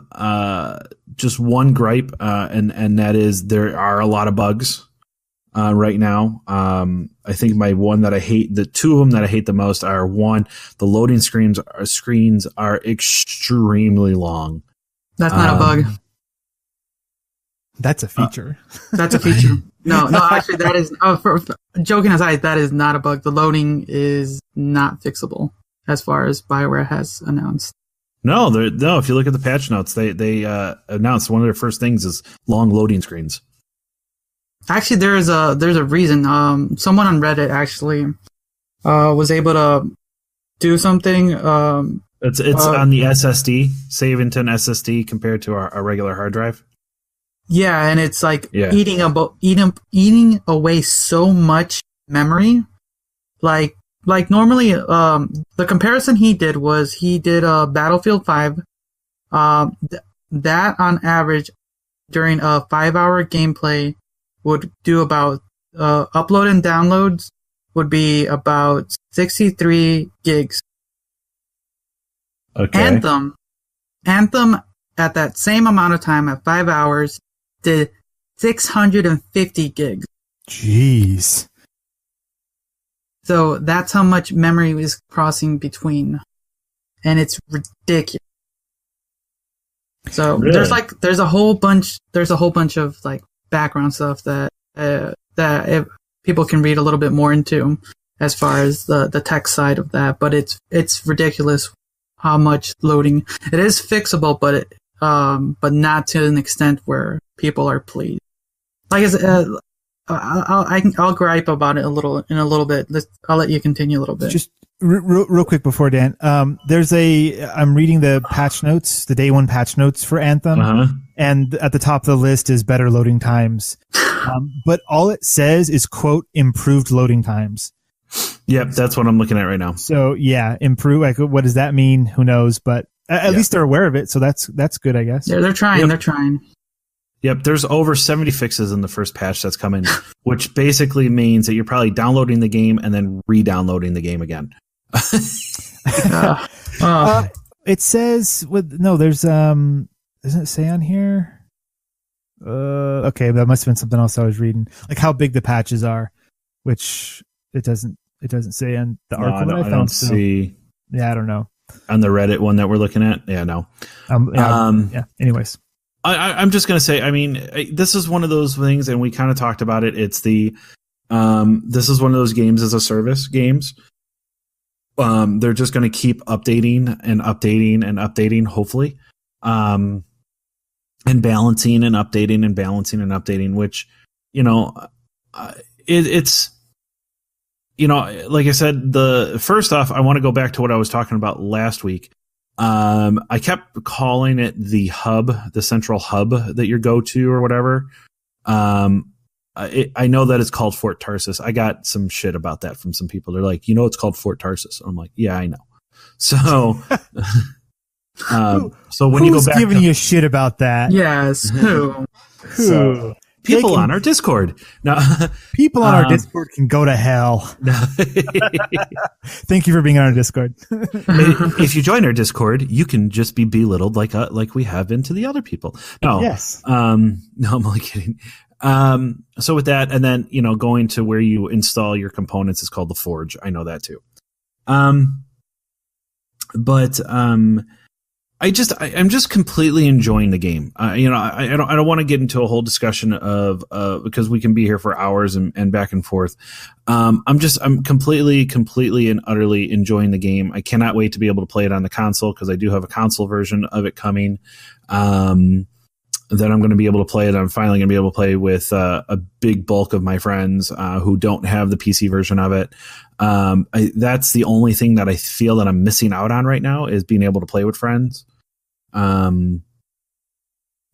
just one gripe, and that is there are a lot of bugs right now. I think my one that I hate, the two of them that I hate the most are, one, the loading screens are extremely long. That's not a bug. That's a feature. That's a feature. No, actually, that is. Joking aside, that is not a bug. The loading is not fixable, as far as BioWare has announced. No. If you look at the patch notes, they announced one of their first things is long loading screens. Actually, there's a reason. Someone on Reddit actually was able to do something. It's on the SSD, save into an SSD compared to our regular hard drive. Yeah, and it's like eating away so much memory. Like normally, the comparison he did was Battlefield 5. That on average during a 5-hour gameplay would do about upload and downloads would be about 63 gigs. Okay. Anthem at that same amount of time at 5 hours did 650 gigs. Jeez. So that's how much memory is crossing between, and it's ridiculous. So really? there's a whole bunch of like background stuff that if people can read a little bit more into as far as the tech side of that, but it's ridiculous how much loading. It is fixable, but not to an extent where people are pleased. Like I said, I'll gripe about it in a little bit. I'll let you continue a little bit. Just real quick before Dan, I'm reading the patch notes, the day one patch notes for Anthem, and at the top of the list is better loading times. But all it says is quote improved loading times. Yep, that's what I'm looking at right now. So yeah, improve. Like, what does that mean? Who knows? But at least they're aware of it, so that's good, I guess. They're trying. Yep. They're trying. Yep, there's over 70 fixes in the first patch that's coming, which basically means that you're probably downloading the game and then re-downloading the game again. It says there's doesn't it say on here? Okay, that must have been something else I was reading, like how big the patches are, which it doesn't say on the article that I found. See. Yeah, I don't know. On the Reddit one that we're looking at, yeah, no. Anyways, I'm just gonna say, I mean, this is one of those things, and we kind of talked about it. It's the this is one of those games as a service games. They're just going to keep updating and updating and updating, hopefully, and balancing and updating and balancing and updating. Which, it's like I said. First off, I want to go back to what I was talking about last week. I kept calling it the hub, the central hub that you go to or whatever. I know that it's called Fort Tarsus. I got some shit about that from some people. They're like, it's called Fort Tarsus. I'm like, yeah, I know. So, so when you go back, who's giving you shit about that? Yes, who? So, people on our Discord. No, people on our Discord can go to hell. Thank you for being on our Discord. If you join our Discord, you can just be belittled like we have been to the other people. No, yes. No, I'm only kidding. So with that, and then, going to where you install your components is called the Forge. I know that too. But I'm just completely enjoying the game. I don't want to get into a whole discussion of, because we can be here for hours and back and forth. I'm completely and utterly enjoying the game. I cannot wait to be able to play it on the console, because I do have a console version of it coming. That I'm going to be able to play it. I'm finally going to be able to play with a big bulk of my friends who don't have the PC version of it. That's the only thing that I feel that I'm missing out on right now, is being able to play with friends. I'm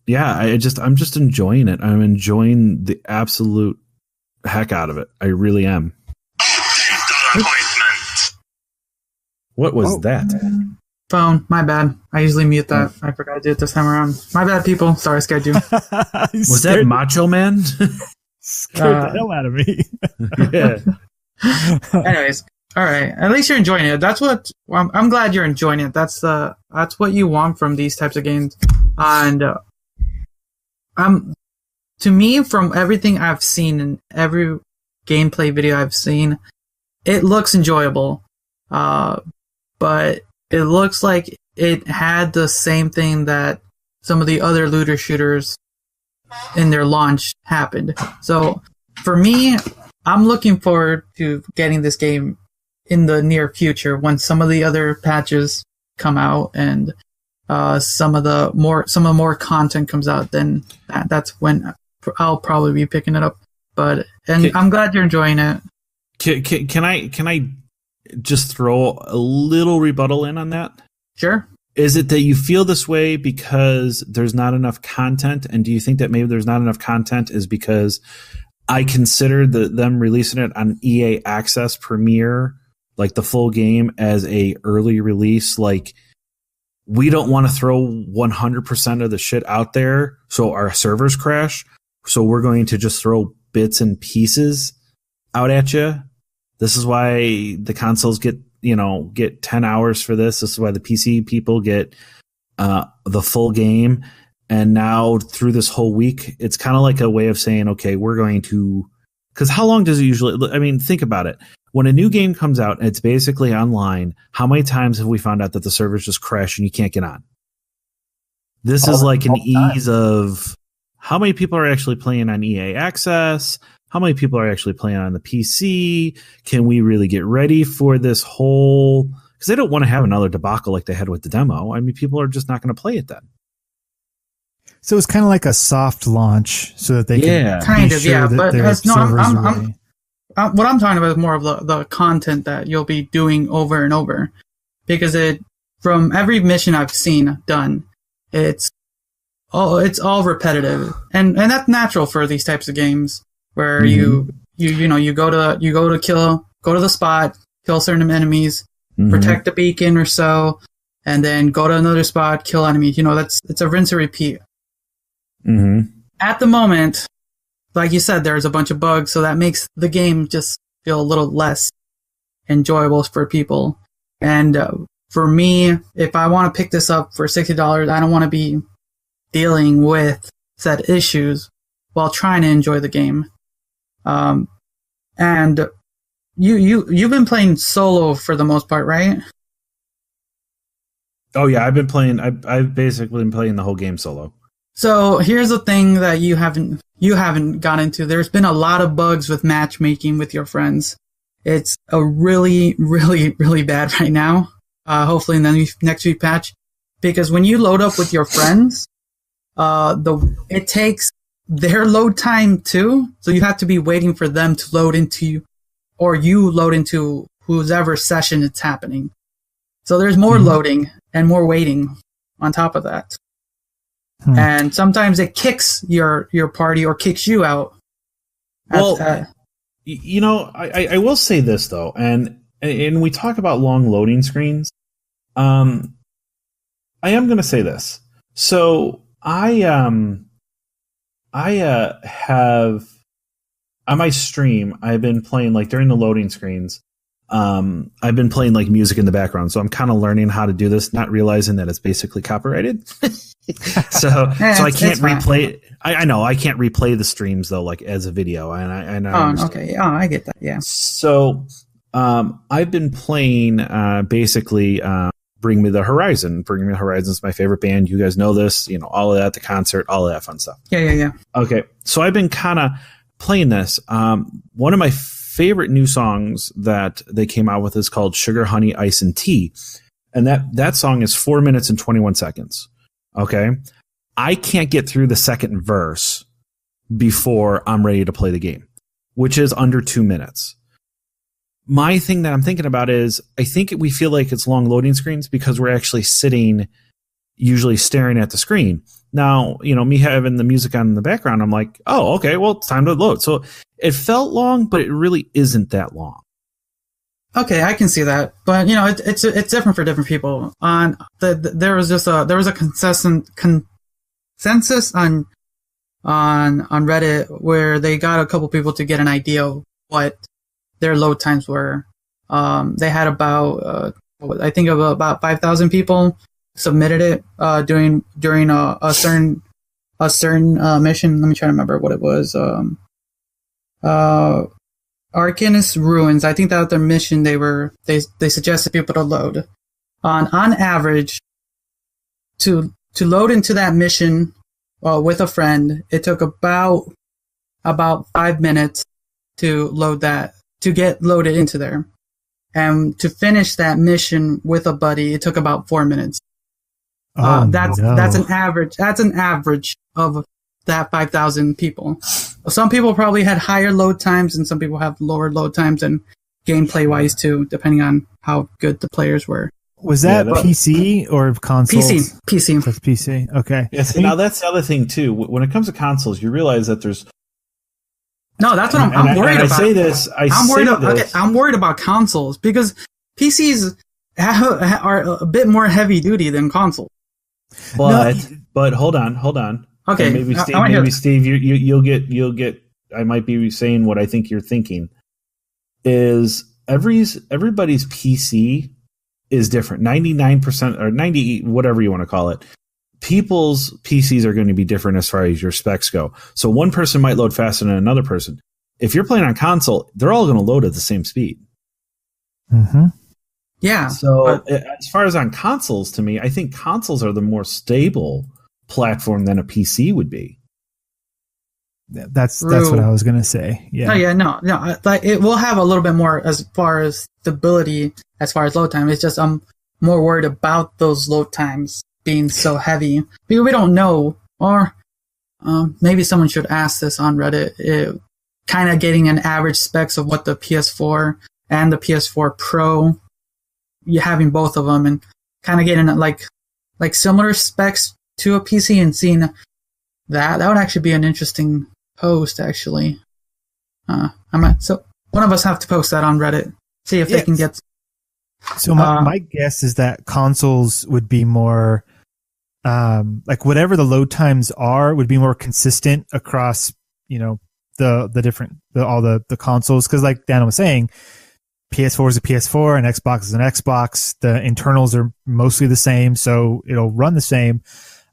just enjoying it. I'm enjoying the absolute heck out of it. I really am. What was that? Phone, my bad. I usually mute that. I forgot to do it this time around. My bad, people. Sorry, I scared you. Was that Macho Man? Scared the hell out of me. Yeah. Anyways, all right. At least you're enjoying it. That's what I'm glad you're enjoying it. That's what you want from these types of games. And to me, from everything I've seen in every gameplay video I've seen, it looks enjoyable. But it looks like it had the same thing that some of the other looter shooters in their launch happened. So for me, I'm looking forward to getting this game in the near future when some of the other patches come out and some of the more content comes out. Then that's when I'll probably be picking it up. I'm glad you're enjoying it. Can I just throw a little rebuttal in on that? Sure. Is it that you feel this way because there's not enough content? And do you think that maybe there's not enough content is because I consider them releasing it on EA Access Premier, like the full game, as a early release? Like, we don't want to throw 100% of the shit out there so our servers crash. So we're going to just throw bits and pieces out at you. This is why the consoles get 10 hours for this. This is why the PC people get the full game. And now through this whole week, it's kind of like a way of saying, okay, we're going to, because how long does it usually, I mean, think about it. When a new game comes out and it's basically online, how many times have we found out that the servers just crash and you can't get on? This is like an ease of how many people are actually playing on EA Access. How many people are actually playing on the PC? Can we really get ready for this whole... Because they don't want to have another debacle like they had with the demo. I mean, people are just not going to play it then. So it's kind of like a soft launch so that they can kind of, sure yeah. That but their servers are ready. What I'm talking about is more of the content that you'll be doing over and over. Because from every mission I've seen done, it's all repetitive. And that's natural for these types of games. Where you go to the spot, kill certain enemies, protect the beacon or so, and then go to another spot, kill enemies. It's a rinse and repeat. Mm-hmm. at the moment, like you said, there's a bunch of bugs, so that makes the game just feel a little less enjoyable for people. And for me, if I want to pick this up for $60, I don't want to be dealing with said issues while trying to enjoy the game. And you've been playing solo for the most part, right? Oh yeah, I've basically been playing the whole game solo. So here's the thing that you haven't got into. There's been a lot of bugs with matchmaking with your friends. It's a really, really, really bad right now. Hopefully in the next week patch, because when you load up with your friends, it takes their load time too. So you have to be waiting for them to load into you, or you load into whoever session it's happening. So there's more loading and more waiting on top of that. And sometimes it kicks your party or kicks you out. Well, I will say this though, and we talk about long loading screens. I am going to say this. So I have on my stream, I've been playing like during the loading screens. I've been playing like music in the background, so I'm kind of learning how to do this, not realizing that it's basically copyrighted. so I can't replay. I know I can't replay the streams though, like as a video. And okay, I get that. Yeah. So I've been playing basically Bring Me the Horizon. Bring Me the Horizon is my favorite band. You guys know this. You know, all of that, the concert, all of that fun stuff. Yeah. Okay, so I've been kind of playing this. One of my favorite new songs that they came out with is called Sugar, Honey, Ice, and Tea. And that song is 4 minutes and 21 seconds. Okay. I can't get through the second verse before I'm ready to play the game, which is under 2 minutes. My thing that I'm thinking about is I think we feel like it's long loading screens because we're actually sitting, usually staring at the screen. Now, you know, me having the music on in the background, I'm like, oh, okay, well, it's time to load. So it felt long, but it really isn't that long. Okay, I can see that, but you know, it's different for different people. There was a consensus on Reddit where they got a couple people to get an idea of what their load times were. They had about I think about 5,000 people submitted it during a certain mission. Let me try to remember what it was. Arcanist Ruins. I think that was their mission. They suggested people to load on average to load into that mission with a friend. It took about 5 minutes to load that, to get loaded into there, and to finish that mission with a buddy, it took about 4 minutes. That's an average. That's an average of that 5,000 people. Some people probably had higher load times, and some people have lower load times, and gameplay wise too, depending on how good the players were. Was that PC or console? PC. That's PC. Okay. Yes. Now that's the other thing too. When it comes to consoles, you realize that there's. No, that's what I'm worried about. I say this. I'm worried about consoles because PCs are a bit more heavy duty than consoles. But hold on. Okay, and maybe Steve, you'll get. I might be saying what I think you're thinking. Is everybody's PC is different. 99% or 90, whatever you want to call it. People's PCs are going to be different as far as your specs go. So one person might load faster than another person. If you're playing on console, they're all going to load at the same speed. Mm-hmm. Yeah. So as far as on consoles, to me, I think consoles are the more stable platform than a PC would be. That's what I was going to say. Yeah. Oh yeah, no. Like it will have a little bit more as far as stability, as far as load time. It's just I'm more worried about those load times being so heavy because we don't know, or maybe someone should ask this on Reddit. Kind of getting an average specs of what the PS4 and the PS4 Pro, you having both of them, and kind of getting like similar specs to a PC and seeing that would actually be an interesting post. Actually, so one of us have to post that on Reddit. See if they can get. So my guess is that consoles would be more like whatever the load times are would be more consistent across, all the consoles. Cause like Dan was saying, PS4 is a PS4 and Xbox is an Xbox. The internals are mostly the same, so it'll run the same.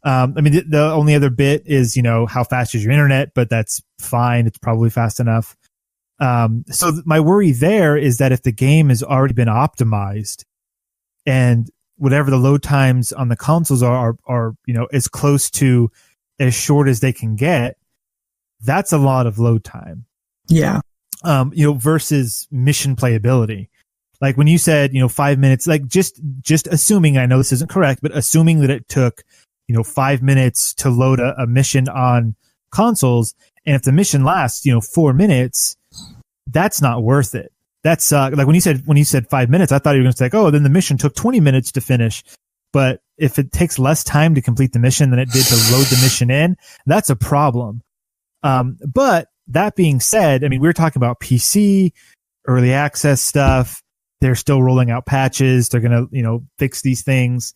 The only other bit is, how fast is your internet, but that's fine. It's probably fast enough. So my worry there is that if the game has already been optimized and whatever the load times on the consoles are, as close to as short as they can get, that's a lot of load time. Yeah. Versus mission playability. Like when you said, 5 minutes, like just assuming, I know this isn't correct, but assuming that it took, 5 minutes to load a mission on consoles. And if the mission lasts, 4 minutes, that's not worth it. That's like when you said 5 minutes, I thought you were going to say, oh, then the mission took 20 minutes to finish. But if it takes less time to complete the mission than it did to load the mission in, that's a problem. But that being said, we were talking about PC, early access stuff. They're still rolling out patches. They're going to, fix these things.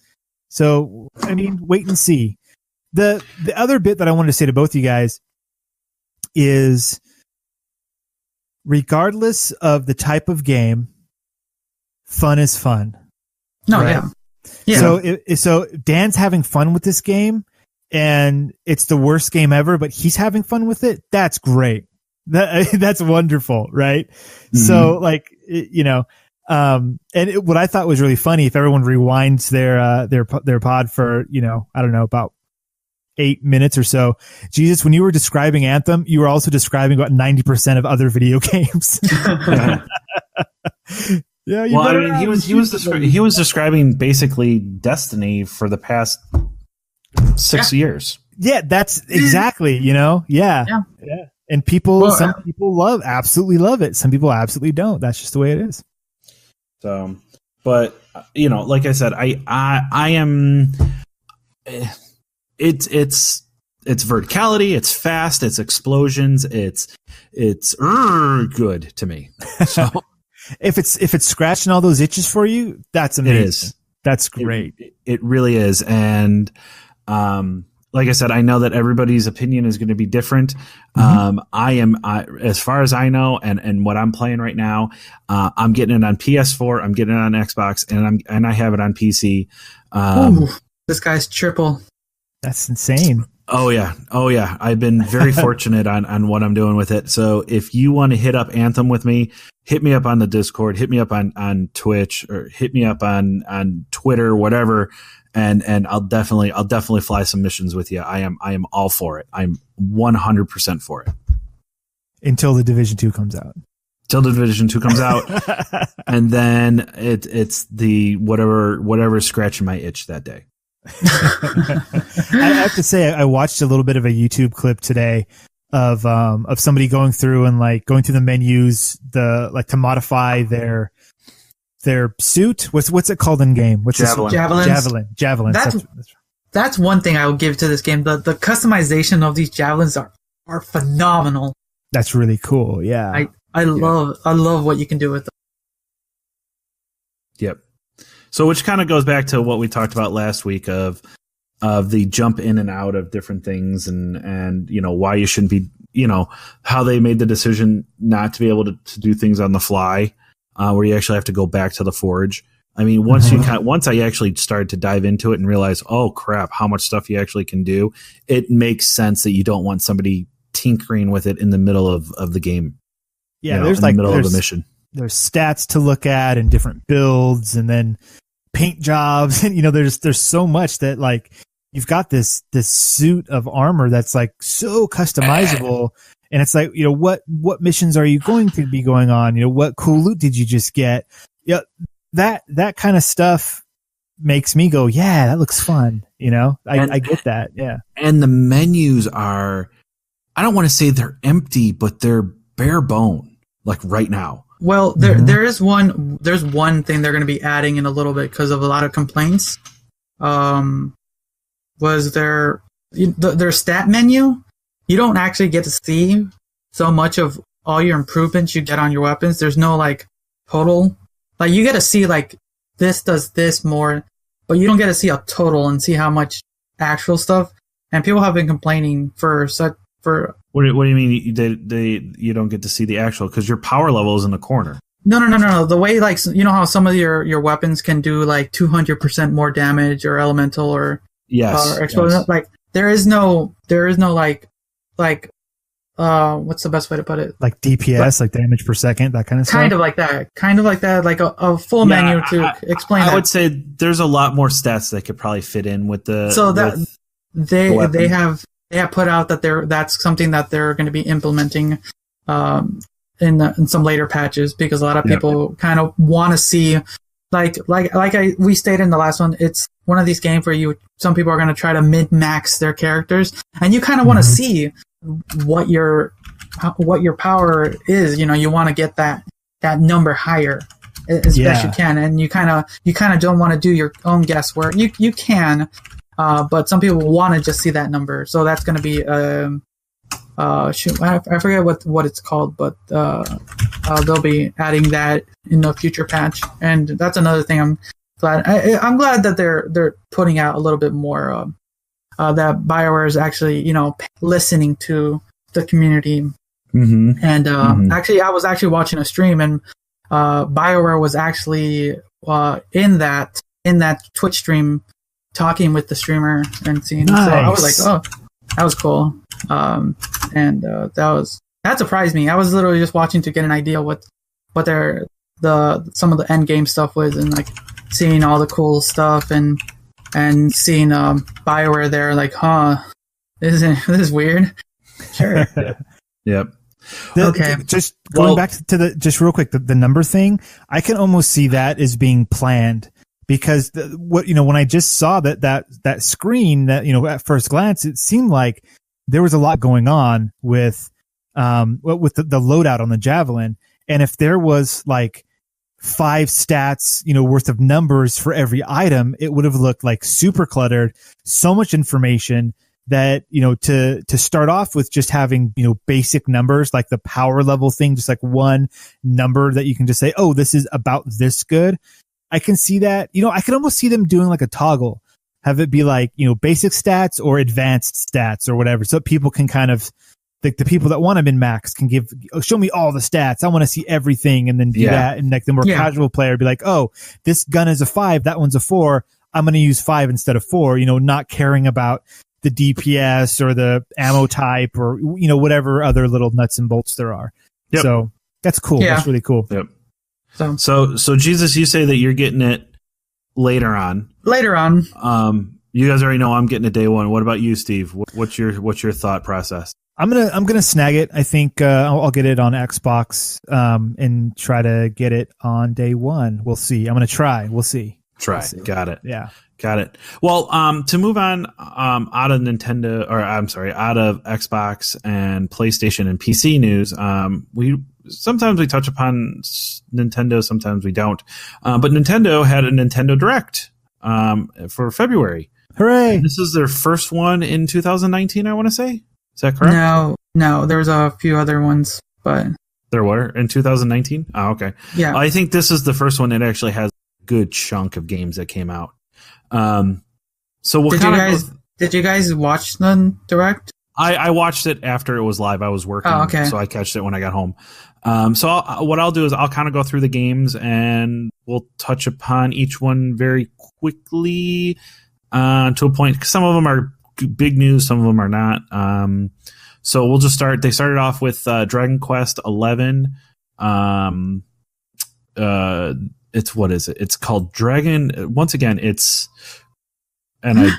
So, wait and see. The other bit that I wanted to say to both of you guys is, regardless of the type of game, fun is fun. No, right? Yeah. So Dan's having fun with this game, and it's the worst game ever, but he's having fun with it. That's great. That's wonderful, right? Mm-hmm. So, what I thought was really funny, if everyone rewinds their pod for, I don't know, about 8 minutes or so. Jesus, when you were describing Anthem, you were also describing about 90% of other video games. Yeah. He was describing basically Destiny for the past 6 years. Yeah, that's exactly, Yeah. And some people absolutely love it. Some people absolutely don't. That's just the way it is. So, but like I said, I am. It's verticality. It's fast. It's explosions. It's good to me. So if it's scratching all those itches for you, that's amazing. It is. That's great. It really is. And like I said, I know that everybody's opinion is going to be different. Mm-hmm. As far as I know, and what I'm playing right now, I'm getting it on PS4. I'm getting it on Xbox, and I have it on PC. This guy's triple. That's insane. Oh yeah. I've been very fortunate on what I'm doing with it. So if you want to hit up Anthem with me, hit me up on the Discord, hit me up on Twitch, or hit me up on Twitter, whatever. And I'll definitely fly some missions with you. I am all for it. I'm 100% for it. Until the Division 2 comes out. And then it's the whatever scratching my itch that day. I have to say, I watched a little bit of a YouTube clip today of somebody going through the menus, to modify their suit. What's it called in game? What's javelin? That's one thing I will give to this game. The customization of these javelins are phenomenal. That's really cool. Yeah. I love what you can do with them. Yep. So which kind of goes back to what we talked about last week of the jump in and out of different things and why you shouldn't be, how they made the decision not to be able to do things on the fly, where you actually have to go back to the forge. Once I actually started to dive into it and realize, oh crap, how much stuff you actually can do, it makes sense that you don't want somebody tinkering with it in the middle of the game. Yeah, in the middle of the mission. There's stats to look at and different builds and then paint jobs. And, there's so much that you've got this suit of armor that's so customizable. And it's what missions are you going to be going on? What cool loot did you just get? Yeah. That kind of stuff makes me go, yeah, that looks fun. I get that. Yeah. And the menus are, I don't want to say they're empty, but they're bare bone, right now. Well, there's one thing they're going to be adding in a little bit because of a lot of complaints. Was their stat menu? You don't actually get to see so much of all your improvements you get on your weapons. There's no total. You get to see this does this more, but you don't get to see a total and see how much actual stuff, and people have been complaining for. What do you mean you don't get to see the actual, because your power level is in the corner? No. The way, like, you know how some of your weapons can do like 200% more damage, or elemental, or explosion. Yes. Like there is no like what's the best way to put it? Like DPS, like damage per second, that kind of stuff. Kind of like that, like a full menu to explain. I would say there's a lot more stats that could probably fit in with the. So that they have put out that that's something that they're going to be implementing in some later patches, because a lot of people kind of want to see, we stated in the last one, it's one of these games where some people are going to try to min-max their characters, and you kind of want to see what your power is. You know, you want to get that number higher as best you can, and you kind of don't want to do your own guesswork. You can, but some people want to just see that number. So that's going to be I forget what it's called, but they'll be adding that in a future patch, and that's another thing I'm glad that they're putting out a little bit more. That BioWare is actually, you know, listening to the community. Mm-hmm. And actually, I was actually watching a stream, and BioWare was actually in that Twitch stream talking with the streamer and seeing. Nice. So I was like, oh, that was cool. And that surprised me. I was literally just watching to get an idea what some of the end game stuff was, and like seeing all the cool stuff and seeing BioWare there, like, this is weird. Sure. Yep. Okay. Just going back to just real quick, the number thing, I can almost see that as being planned, because when I just saw that screen, that, you know, at first glance, it seemed like there was a lot going on with the loadout on the Javelin. And if there was like 5 stats, you know, worth of numbers for every item, it would have looked like super cluttered, so much information that, you know, to start off with just having, you know, basic numbers, like the power level thing, just like one number that you can just say, oh, this is about this good. I can see that, you know, I could almost see them doing like a toggle, have it be like, you know, basic stats or advanced stats or whatever. So people can kind of, like, the people that want to min-max can show me all the stats. I want to see everything, and then do that. And like the more casual player be like, oh, this gun is a 5, that one's a 4. I'm going to use 5 instead of 4, you know, not caring about the DPS or the ammo type or, you know, whatever other little nuts and bolts there are. Yep. So that's cool. Yeah. That's really cool. Yep. So Jesus, you say that you're getting it later on. You guys already know I'm getting it day one. What about you, Steve? What's your thought process? I'm gonna snag it. I think I'll get it on Xbox and try to get it on day one. We'll see. I'm gonna try. We'll see. We'll see. Got it. Yeah. Got it. Well, to move on out of Nintendo, or I'm sorry, out of Xbox and PlayStation and PC news, sometimes we touch upon Nintendo, sometimes we don't. But Nintendo had a Nintendo Direct for February. Hooray! And this is their first one in 2019, I want to say. Is that correct? No, there's a few other ones, but there were in 2019. Oh, okay. Yeah, I think this is the first one that actually has a good chunk of games that came out. So did you guys watch the Direct? I watched it after it was live. I was working, so I catched it when I got home. What I'll do is I'll kind of go through the games and we'll touch upon each one very quickly to a point, because some of them are big news, some of them are not. So we'll just start. They started off with Dragon Quest 11. What is it? It's called Dragon. Once again, it's. And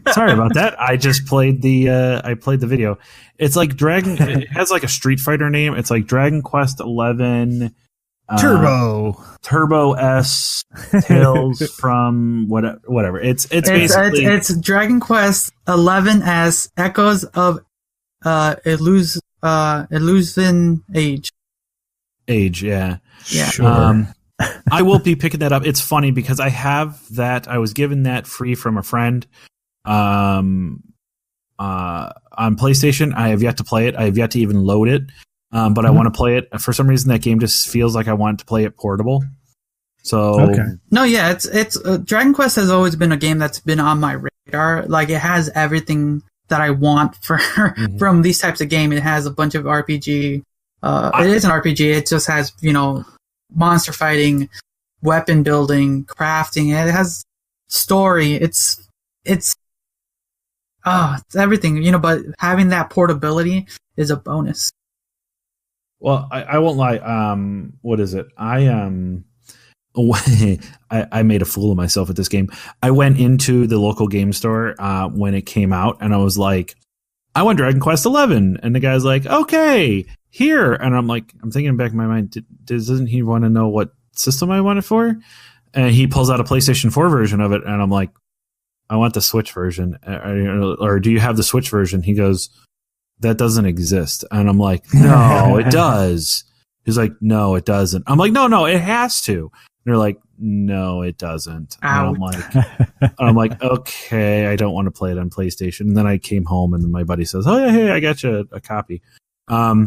sorry about that. I just played the video. It's like Dragon. It has like a Street Fighter name. It's like Dragon Quest 11 Turbo S Tales from whatever. It's basically it's Dragon Quest 11S Echoes of Illusion Age. Yeah. Sure. I will be picking that up. It's funny because I have that. I was given that free from a friend on PlayStation. I have yet to play it. I have yet to even load it. But I want to play it. For some reason, that game just feels like I want to play it portable. So No, yeah, it's Dragon Quest has always been a game that's been on my radar. Like, it has everything that I want for from these types of game. It has a bunch of RPG. It is an RPG. It just has, monster fighting, weapon building, crafting. It has story. It's everything, but having that portability is a bonus. Well, I won't lie. What is it? I made a fool of myself at this game. I went into the local game store when it came out, and I was like, I want Dragon Quest 11. And the guy's like, okay, here. And I'm like, I'm thinking back in my mind, doesn't he want to know what system I want it for? And he pulls out a PlayStation 4 version of it, and I'm like, I want the Switch version. Or do you have the Switch version? He goes, that doesn't exist. And I'm like, no, it does. He's like, no, it doesn't. I'm like, no, it has to. And they're like, no, it doesn't. And I'm like, okay, I don't want to play it on PlayStation. And then I came home, and then my buddy says, oh yeah, hey, I got you a copy. I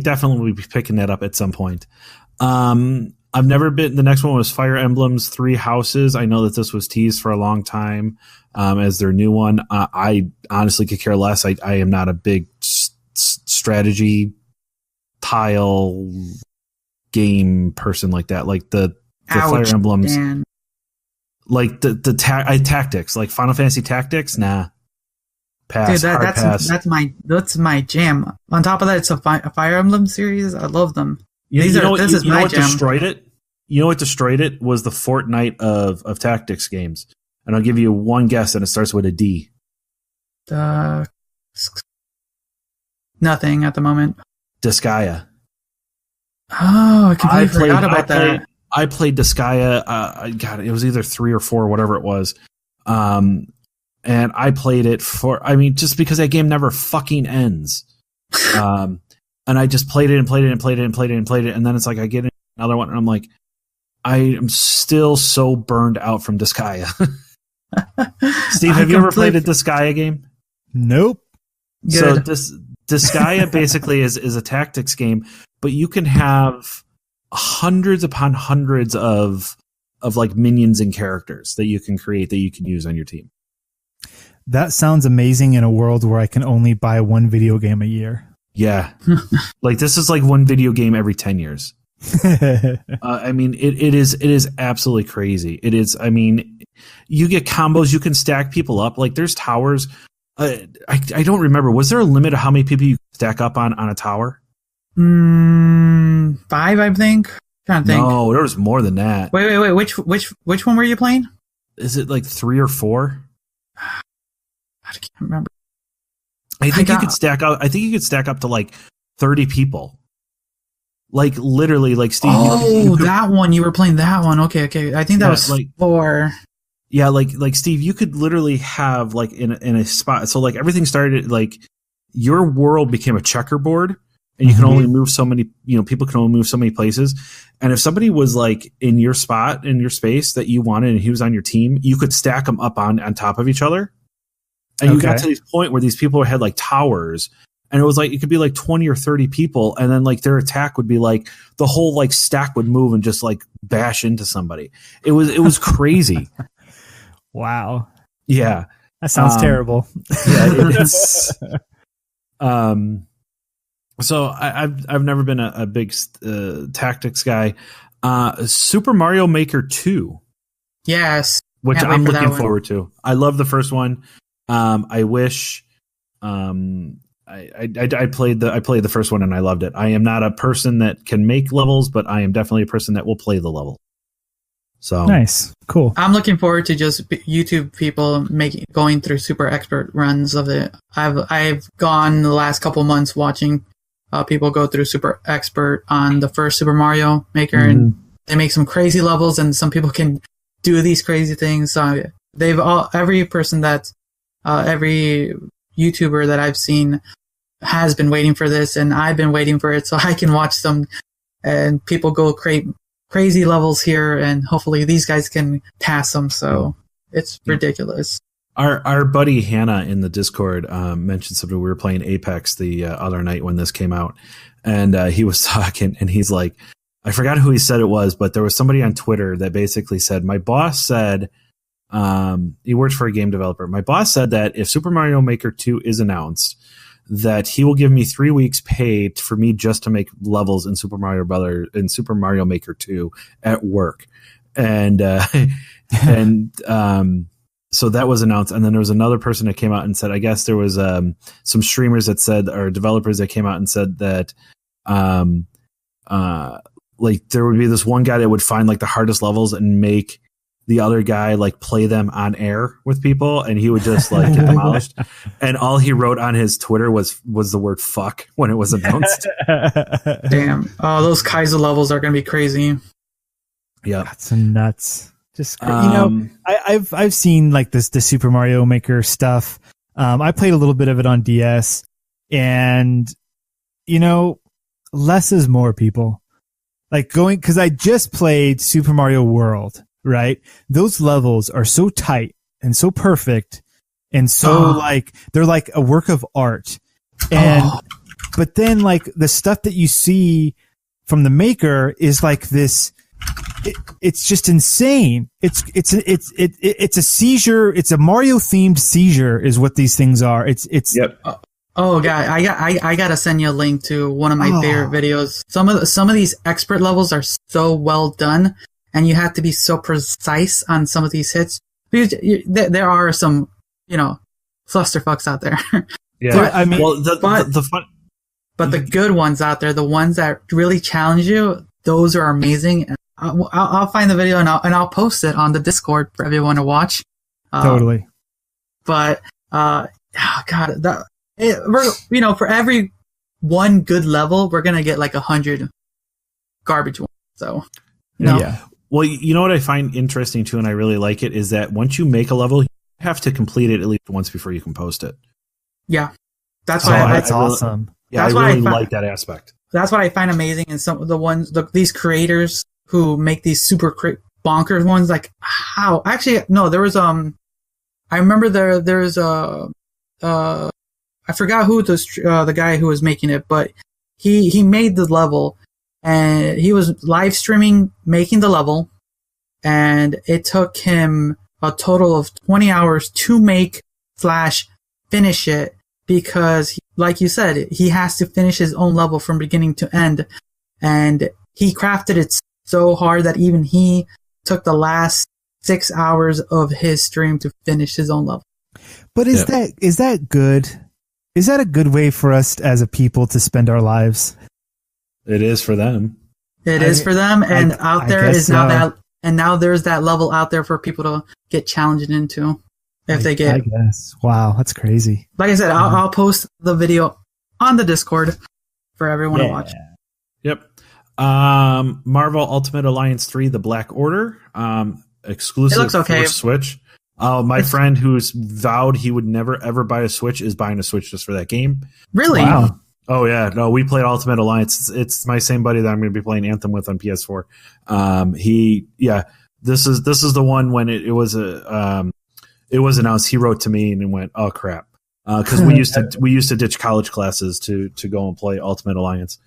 definitely will be picking that up at some point. I've never been. The next one was Fire Emblem's Three Houses. I know that this was teased for a long time as their new one. I honestly could care less. I am not a big strategy tile game person like that. Like the Fire Emblems, man. Like the tactics, like Final Fantasy Tactics. Nah, pass. Dude, that's my jam. On top of that, it's a Fire Emblem series. I love them. This is my jam. Destroyed it? You know what destroyed it was the Fortnite of tactics games. And I'll give you one guess, and it starts with a D. Nothing at the moment. Disgaea. Oh, I completely forgot about that. I played Disgaea. God, it was either 3 or 4, whatever it was. And I played it just because that game never fucking ends. And I just played it and played it and played it and played it and played it. And then it's like I get another one, and I'm like, I am still so burned out from Disgaea. Steve, have you ever played a Disgaea game? Nope. Good. So Disgaea basically is a tactics game, but you can have hundreds upon hundreds of like minions and characters that you can create that you can use on your team. That sounds amazing in a world where I can only buy one video game a year. Yeah. Like this is like one video game every 10 years. I mean, it is absolutely crazy. It is. I mean, you get combos, you can stack people up. Like there's towers. I don't remember. Was there a limit of how many people you stack up on a tower? 5, I think. I'm trying to think. No, there was more than that. Wait. Which one were you playing? Is it like 3 or 4? I can't remember. I think you could stack up to like 30 people. Like literally, like Steve. Oh, that one. You were playing that one. Okay. I think that was like 4. Yeah, like Steve, you could literally have like in a spot. So like everything started like your world became a checkerboard, and you can only move so many. People can only move so many places. And if somebody was like in your spot in your space that you wanted, and he was on your team, you could stack them up on top of each other. And you got to this point where these people had like towers, and it was like it could be like 20 or 30 people, and then like their attack would be like the whole like stack would move and just like bash into somebody. It was crazy. Wow. Yeah. That sounds terrible. Yeah, it's so I've never been a big tactics guy. Super Mario Maker 2. Yes. Which I'm looking forward to. I love the first one. I wish I played the first one and I loved it. I am not a person that can make levels, but I am definitely a person that will play the level. So nice, cool. I'm looking forward to just YouTube people going through super expert runs of it. I've gone the last couple months watching people go through super expert on the first Super Mario Maker, and they make some crazy levels, and some people can do these crazy things. Every person that's every YouTuber that I've seen has been waiting for this, and I've been waiting for it so I can watch them. And people go create crazy levels here, and hopefully these guys can pass them. So it's ridiculous. Our buddy Hannah in the Discord mentioned something. We were playing Apex the other night when this came out, and he was talking, and he's like, I forgot who he said it was, but there was somebody on Twitter that basically said, my boss said, he works for a game developer. My boss said that if Super Mario Maker 2 is announced, that he will give me 3 weeks pay for me just to make levels in Super Mario Maker 2 at work. And, so that was announced. And then there was another person that came out and said, I guess there was, some streamers that said, or developers that came out and said that, like there would be this one guy that would find like the hardest levels and make the other guy like play them on air with people, and he would just like get demolished. And all he wrote on his Twitter was the word fuck when it was announced. Damn. Oh, those Kaiser levels are going to be crazy. Yeah. That's nuts. Just, I've seen like the Super Mario Maker stuff. I played a little bit of it on DS, and less is more, people. Like because I just played Super Mario World, right? Those levels are so tight and so perfect and so like they're like a work of art. And but then like the stuff that you see from the maker is like this. It's just insane. It's a seizure. It's a Mario themed seizure is what these things are. It's Yep. Oh god, I gotta send you a link to one of my favorite videos. Some of these expert levels are so well done, and you have to be so precise on some of these hits. Because there are some, clusterfucks out there. Yeah, but, I mean, well, but the good ones out there, the ones that really challenge you, those are amazing. I'll find the video and I'll post it on the Discord for everyone to watch. Totally. But God, for every one good level, we're gonna get like 100 garbage ones. So, yeah. Well, you know what I find interesting too, and I really like it, is that once you make a level, you have to complete it at least once before you can post it. Yeah, that's why that's awesome. Yeah, I really like that aspect. That's what I find amazing in some of the ones, these creators who make these super bonkers ones. Like how? Actually, no, there was I remember there's I forgot who the guy who was making it, but he made the level, and he was live streaming making the level, and it took him a total of 20 hours to make / finish it, because like you said, he has to finish his own level from beginning to end, and he crafted it so hard that even he took the last 6 hours of his stream to finish his own level. But is that good? Is that a good way for us as a people to spend our lives? It is for them. It is for them, and out there is now so. that, and now there's that level out there for people to get challenged into if they get. I guess. Wow, that's crazy. Like I said, I'll post the video on the Discord for everyone to watch. Yep. Marvel Ultimate Alliance 3: The Black Order, exclusive It looks okay. for Switch. My friend who's vowed he would never ever buy a Switch is buying a Switch just for that game. Really? Wow. Oh yeah, no, we played Ultimate Alliance. It's my same buddy that I'm going to be playing Anthem with on PS4. This is the one when it was announced. He wrote to me and went, "Oh crap," because we used to ditch college classes to go and play Ultimate Alliance.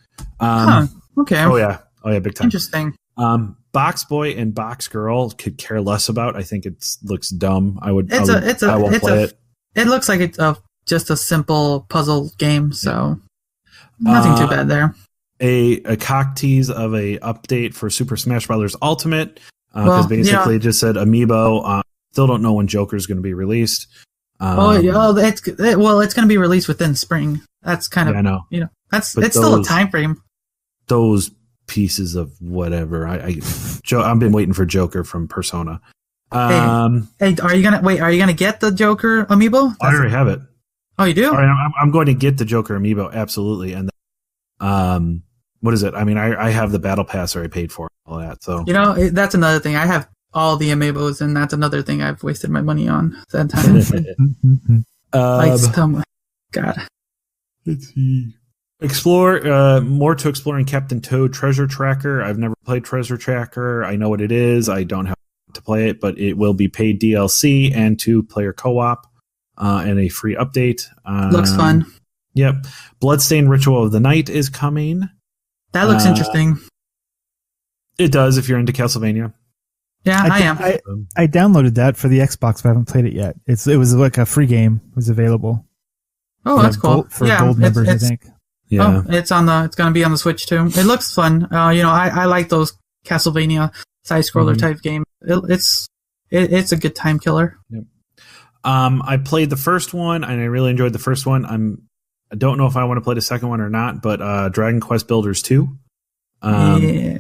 Okay. Oh yeah, big time. Interesting. Box Boy and Box Girl could care less about. I think it looks dumb. I won't play it. It looks like it's just a simple puzzle game, so nothing too bad there. A cock tease of a update for Super Smash Bros. Ultimate, because basically it just said Amiibo. Still don't know when Joker's going to be released. It's going to be released within spring. That's kind of, I know. It's still a time frame. Those pieces of whatever. I've been waiting for Joker from Persona. Hey, are you gonna get the Joker amiibo? I already have it. Oh, you do? All right, I'm going to get the Joker amiibo, absolutely. And what is it? I mean, I have the battle pass I paid for, all that. So that's another thing. I have all the amiibos, and that's another thing I've wasted my money on that time. God. Let's see. Explore more to explore in Captain Toad Treasure Tracker. I've never played Treasure Tracker. I know what it is. I don't have to play it, but it will be paid DLC and 2-player co-op and a free update. Looks fun. Yep. Bloodstained Ritual of the Night is coming. That looks interesting. It does if you're into Castlevania. Yeah, I am. I downloaded that for the Xbox, but I haven't played it yet. It was like a free game. It was available. Oh, that's cool. For gold members, I think. Yeah. Oh, it's going to be on the Switch too. It looks fun. I like those Castlevania side scroller type games. It's a good time killer. Yep. I played the first one and I really enjoyed the first one. I don't know if I want to play the second one or not, but Dragon Quest Builders 2. Yeah.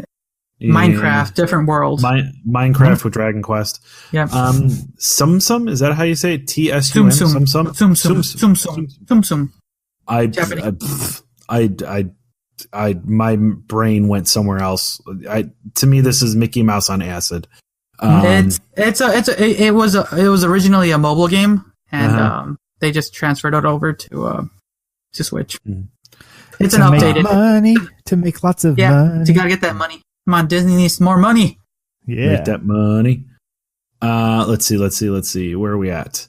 Minecraft, different world. Minecraft with Dragon Quest. Yeah. Sum, is that how you say it? TSUM? Sum. My brain went somewhere else. To me, this is Mickey Mouse on acid. It was originally a mobile game, and they just transferred it over to Switch. It's an updated money to make lots of money. You gotta get that money. Come on, Disney needs more money. Yeah, make that money. Let's see. Where are we at?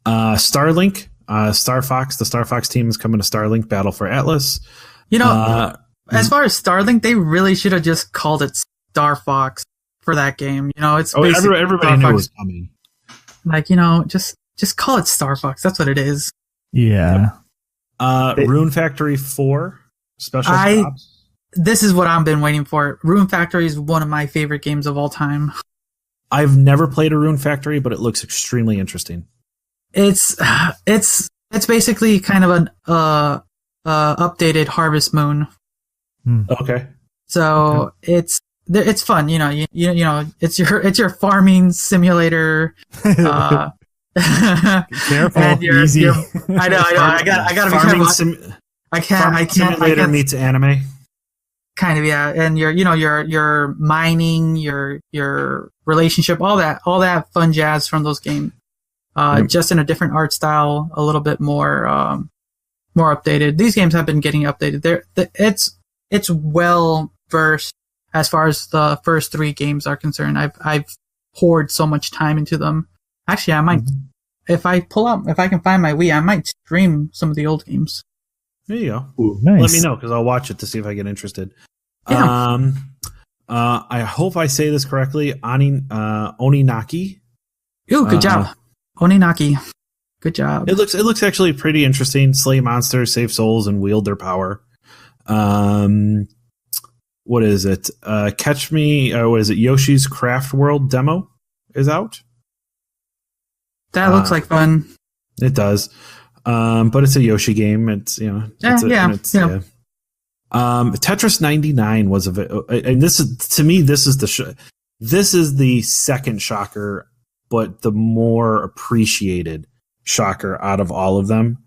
Starlink, Star Fox. The Star Fox team is coming to Starlink Battle for Atlas. As far as Starlink, they really should have just called it Star Fox for that game. It's everybody knew it was coming. Like, just call it Star Fox. That's what it is. Yeah. Rune Factory 4 Special Ops. This is what I've been waiting for. Rune Factory is one of my favorite games of all time. I've never played a Rune Factory, but it looks extremely interesting. It's basically kind of an updated Harvest Moon. Okay. So it's fun. It's your farming simulator. Careful, and easy. I know. I gotta be careful. I can't. Simulator meets anime. Kind of, yeah. And your mining, your relationship, all that fun jazz from those games. Just in a different art style, a little bit more updated. These games have been getting updated. It's well versed as far as the first 3 games are concerned. I've poured so much time into them. Actually, I might, if I can find my Wii, I might stream some of the old games. There you go. Ooh, nice. Let me know because I'll watch it to see if I get interested. Yeah. I hope I say this correctly. Oninaki. Ooh, good job. Oninaki. Good job. It looks actually pretty interesting. Slay monsters, save souls, and wield their power. What is it? Catch Me. What is it? Yoshi's Craft World demo is out. That looks like fun. It does. But it's a Yoshi game. It's Tetris 99 was and this is, to me, this is the second shocker, but the more appreciated shocker out of all of them.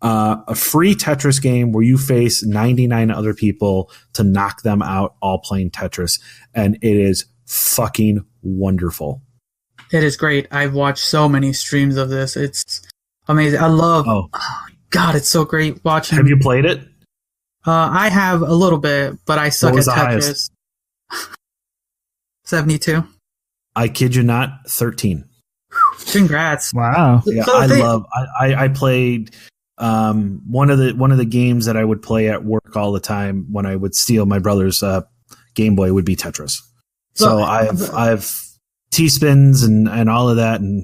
A free Tetris game where you face 99 other people to knock them out all playing Tetris, and it is fucking wonderful. It is great. I've watched so many streams of this. It's amazing. I love. Oh God, it's so great watching. Have you played it? I have a little bit, but I suck at Tetris. 72. I kid you not, 13. Congrats! Wow. Yeah, I played one of the games that I would play at work all the time when I would steal my brother's Game Boy would be Tetris. So I've T-spins and all of that. And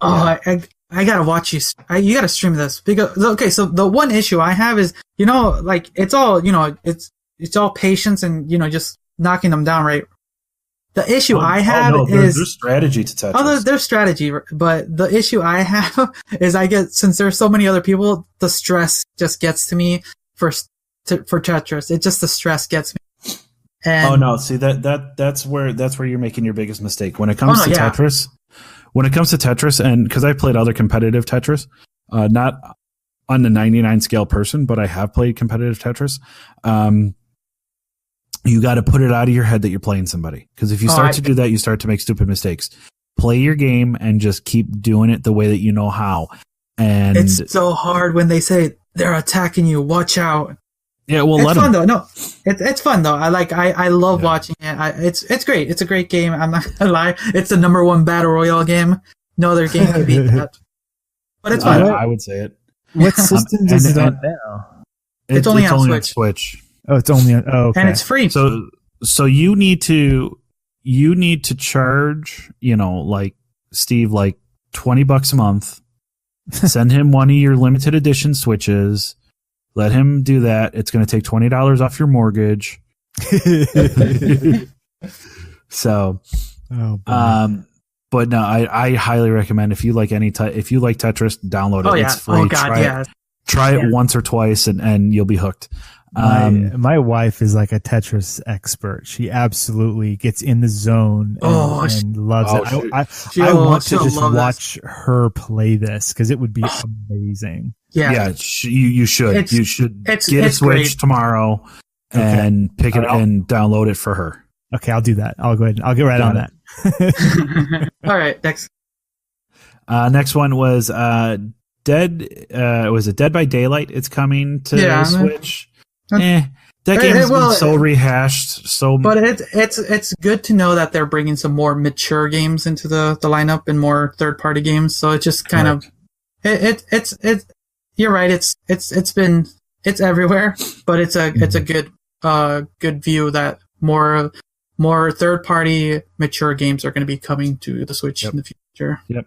I gotta watch you. You gotta stream this because so the one issue I have is like it's all it's all patience and just knocking them down right. The issue I have is there's strategy to Tetris. There's strategy, but the issue I have is since there's so many other people, the stress just gets to me for Tetris. It just the stress gets me. And see that's where you're making your biggest mistake when it comes to Tetris. When it comes to Tetris, and because I played other competitive Tetris, not on the 99 scale person, but I have played competitive Tetris. You got to put it out of your head that you're playing somebody. Because if you start to do that, you start to make stupid mistakes. Play your game and just keep doing it the way that you know how. And it's so hard when they say they're attacking you. Watch out. Yeah, well, it's fun though. No, it's fun though. I love watching it. It's great. It's a great game. I'm not gonna lie. It's the #1 battle royale game. No other game can beat that. But it's fun. I would say it. What system is it on now? It's only on Switch. Oh, it's only on. Oh, okay. And it's free. So you need to you need to charge, like Steve, like $20 a month. Send him one of your limited edition Switches. Let him do that. It's going to take $20 off your mortgage. So, but no, I highly recommend if you like if you like Tetris, download it. Oh, yeah. It's free. Oh, God, Try it once or twice and you'll be hooked. My wife is like a Tetris expert. She absolutely gets in the zone and loves it. I want to just watch her play this because it would be amazing. Yeah, you should. You should get a Switch great. Tomorrow and pick it and download it for her. Okay, I'll do that. I'll go ahead. I'll get right on that. All right, next. Next one was Dead. Was it Dead by Daylight? It's coming to Switch. That game has been so rehashed. But it's good to know that they're bringing some more mature games into the lineup and more third party games. So it's just kind of it's you're right. It's everywhere, but it's a good view that more third party mature games are going to be coming to the Switch in the future. Yep.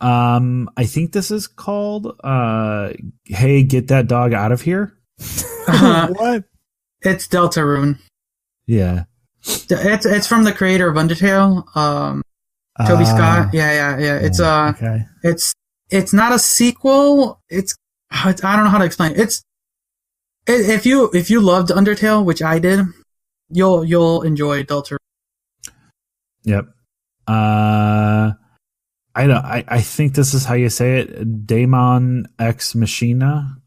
I think this is called Hey, Get That Dog Out of Here. What? It's Deltarune. Yeah. It's from the creator of Undertale. Toby Scott. Yeah. It's not a sequel. I don't know how to explain it. If you loved Undertale, which I did, you'll enjoy Deltarune. Yep. I think this is how you say it. Daemon Ex Machina.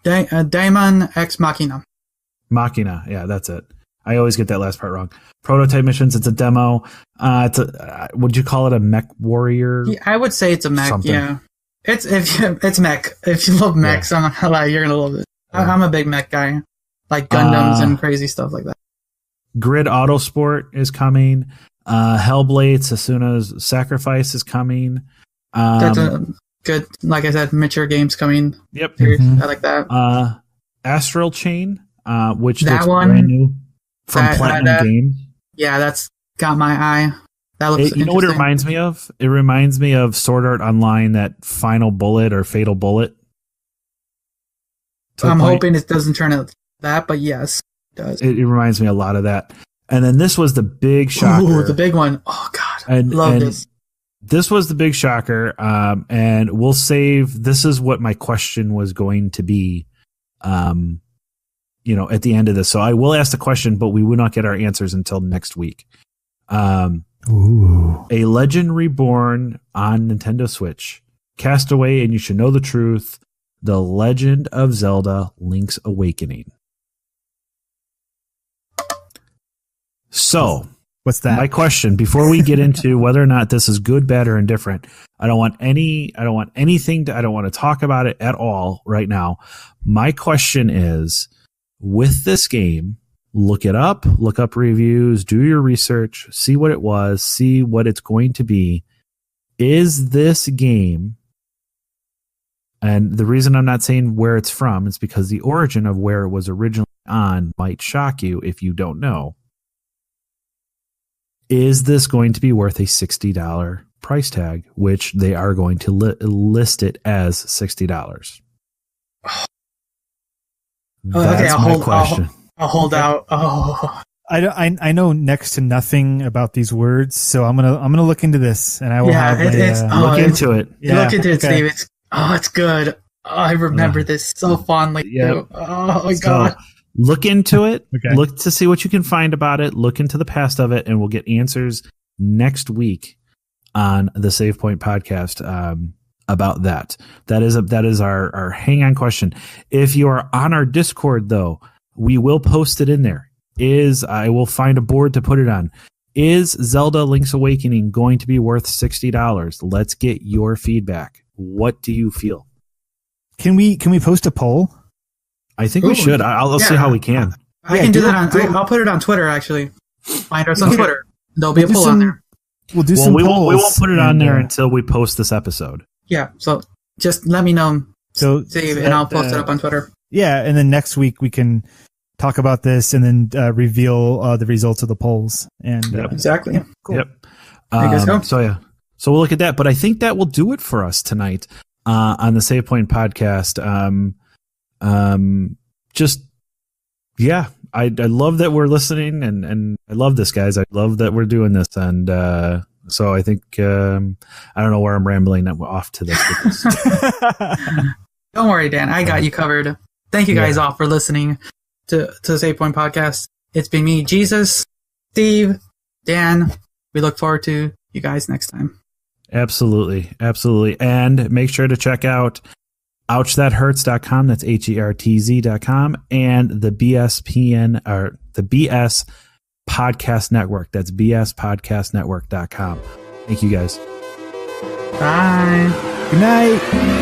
Daemon Ex Machina. Machina. Yeah, that's it. I always get that last part wrong. Prototype missions. It's a demo. Would you call it a mech warrior? Yeah, I would say it's a mech. Something. Yeah, it's mech. If you love mechs, I'm not gonna lie, you're gonna love it. Yeah. I'm a big mech guy, like Gundams and crazy stuff like that. Grid Autosport is coming. Hellblade: Sasuna's Sacrifice is coming. That's a good, like I said, mature games coming. Yep, I like that. Astral Chain, which that looks one, brand new from Platinum Games. Yeah, that's got my eye. That looks. You know what it reminds me of? It reminds me of Sword Art Online, that Final Bullet or Fatal Bullet. I'm hoping it doesn't turn out that, but yes, it does. It reminds me a lot of that. And then this was the big shocker. Ooh, the big one. Oh, God. Love this. This was the big shocker. And we'll save. This is what my question was going to be, at the end of this. So I will ask the question, but we will not get our answers until next week. A Legend Reborn on Nintendo Switch. Castaway and You Should Know the Truth. The Legend of Zelda Link's Awakening. So, what's that? My question before we get into whether or not this is good, bad, or indifferent, I don't want to talk about it at all right now. My question is, with this game, look up reviews, do your research, see what it was, see what it's going to be. Is this game, and the reason I'm not saying where it's from is because the origin of where it was originally on might shock you if you don't know. Is this going to be worth a $60 price tag, which they are going to list it as $60? That's my question. I'll hold out. Oh, I know next to nothing about these words, so I'm gonna look into this, and I will look into it. Yeah, look into it, Steve. It's good. Oh, I remember this so fondly. Yeah. Oh my God. Look into it. Okay. Look to see what you can find about it. Look into the past of it, and we'll get answers next week on the Save Point podcast about that. That is our hang on question. If you are on our Discord, though, we will post it in there. I will find a board to put it on. Is Zelda Link's Awakening going to be worth $60? Let's get your feedback. What do you feel? Can we post a poll? I think we should. I'll see how we can. I can do that I'll put it on Twitter, actually. Find us on Twitter. There'll be a poll on there. We'll do some polls. We won't put it on there until we post this episode. Yeah, so just let me know, Steve, and I'll post it up on Twitter. Yeah, and then next week we can talk about this and then reveal the results of the polls. And exactly. Cool. Yep. There you guys go. So we'll look at that. But I think that will do it for us tonight on the Save Point podcast. I love that we're listening, and I love this, guys. I love that we're doing this, and so I think I don't know where I'm rambling off to this. Don't worry, Dan. I got you covered. Thank you guys all for listening to the Save Point podcast. It's been me, Jesus, Steve, Dan. We look forward to you guys next time. Absolutely. And make sure to check out ouchthathurts.com. That's HERTZ.com, and the BSPN, or the BS Podcast Network. That's bspodcastnetwork.com. Thank you guys. Bye. Good night.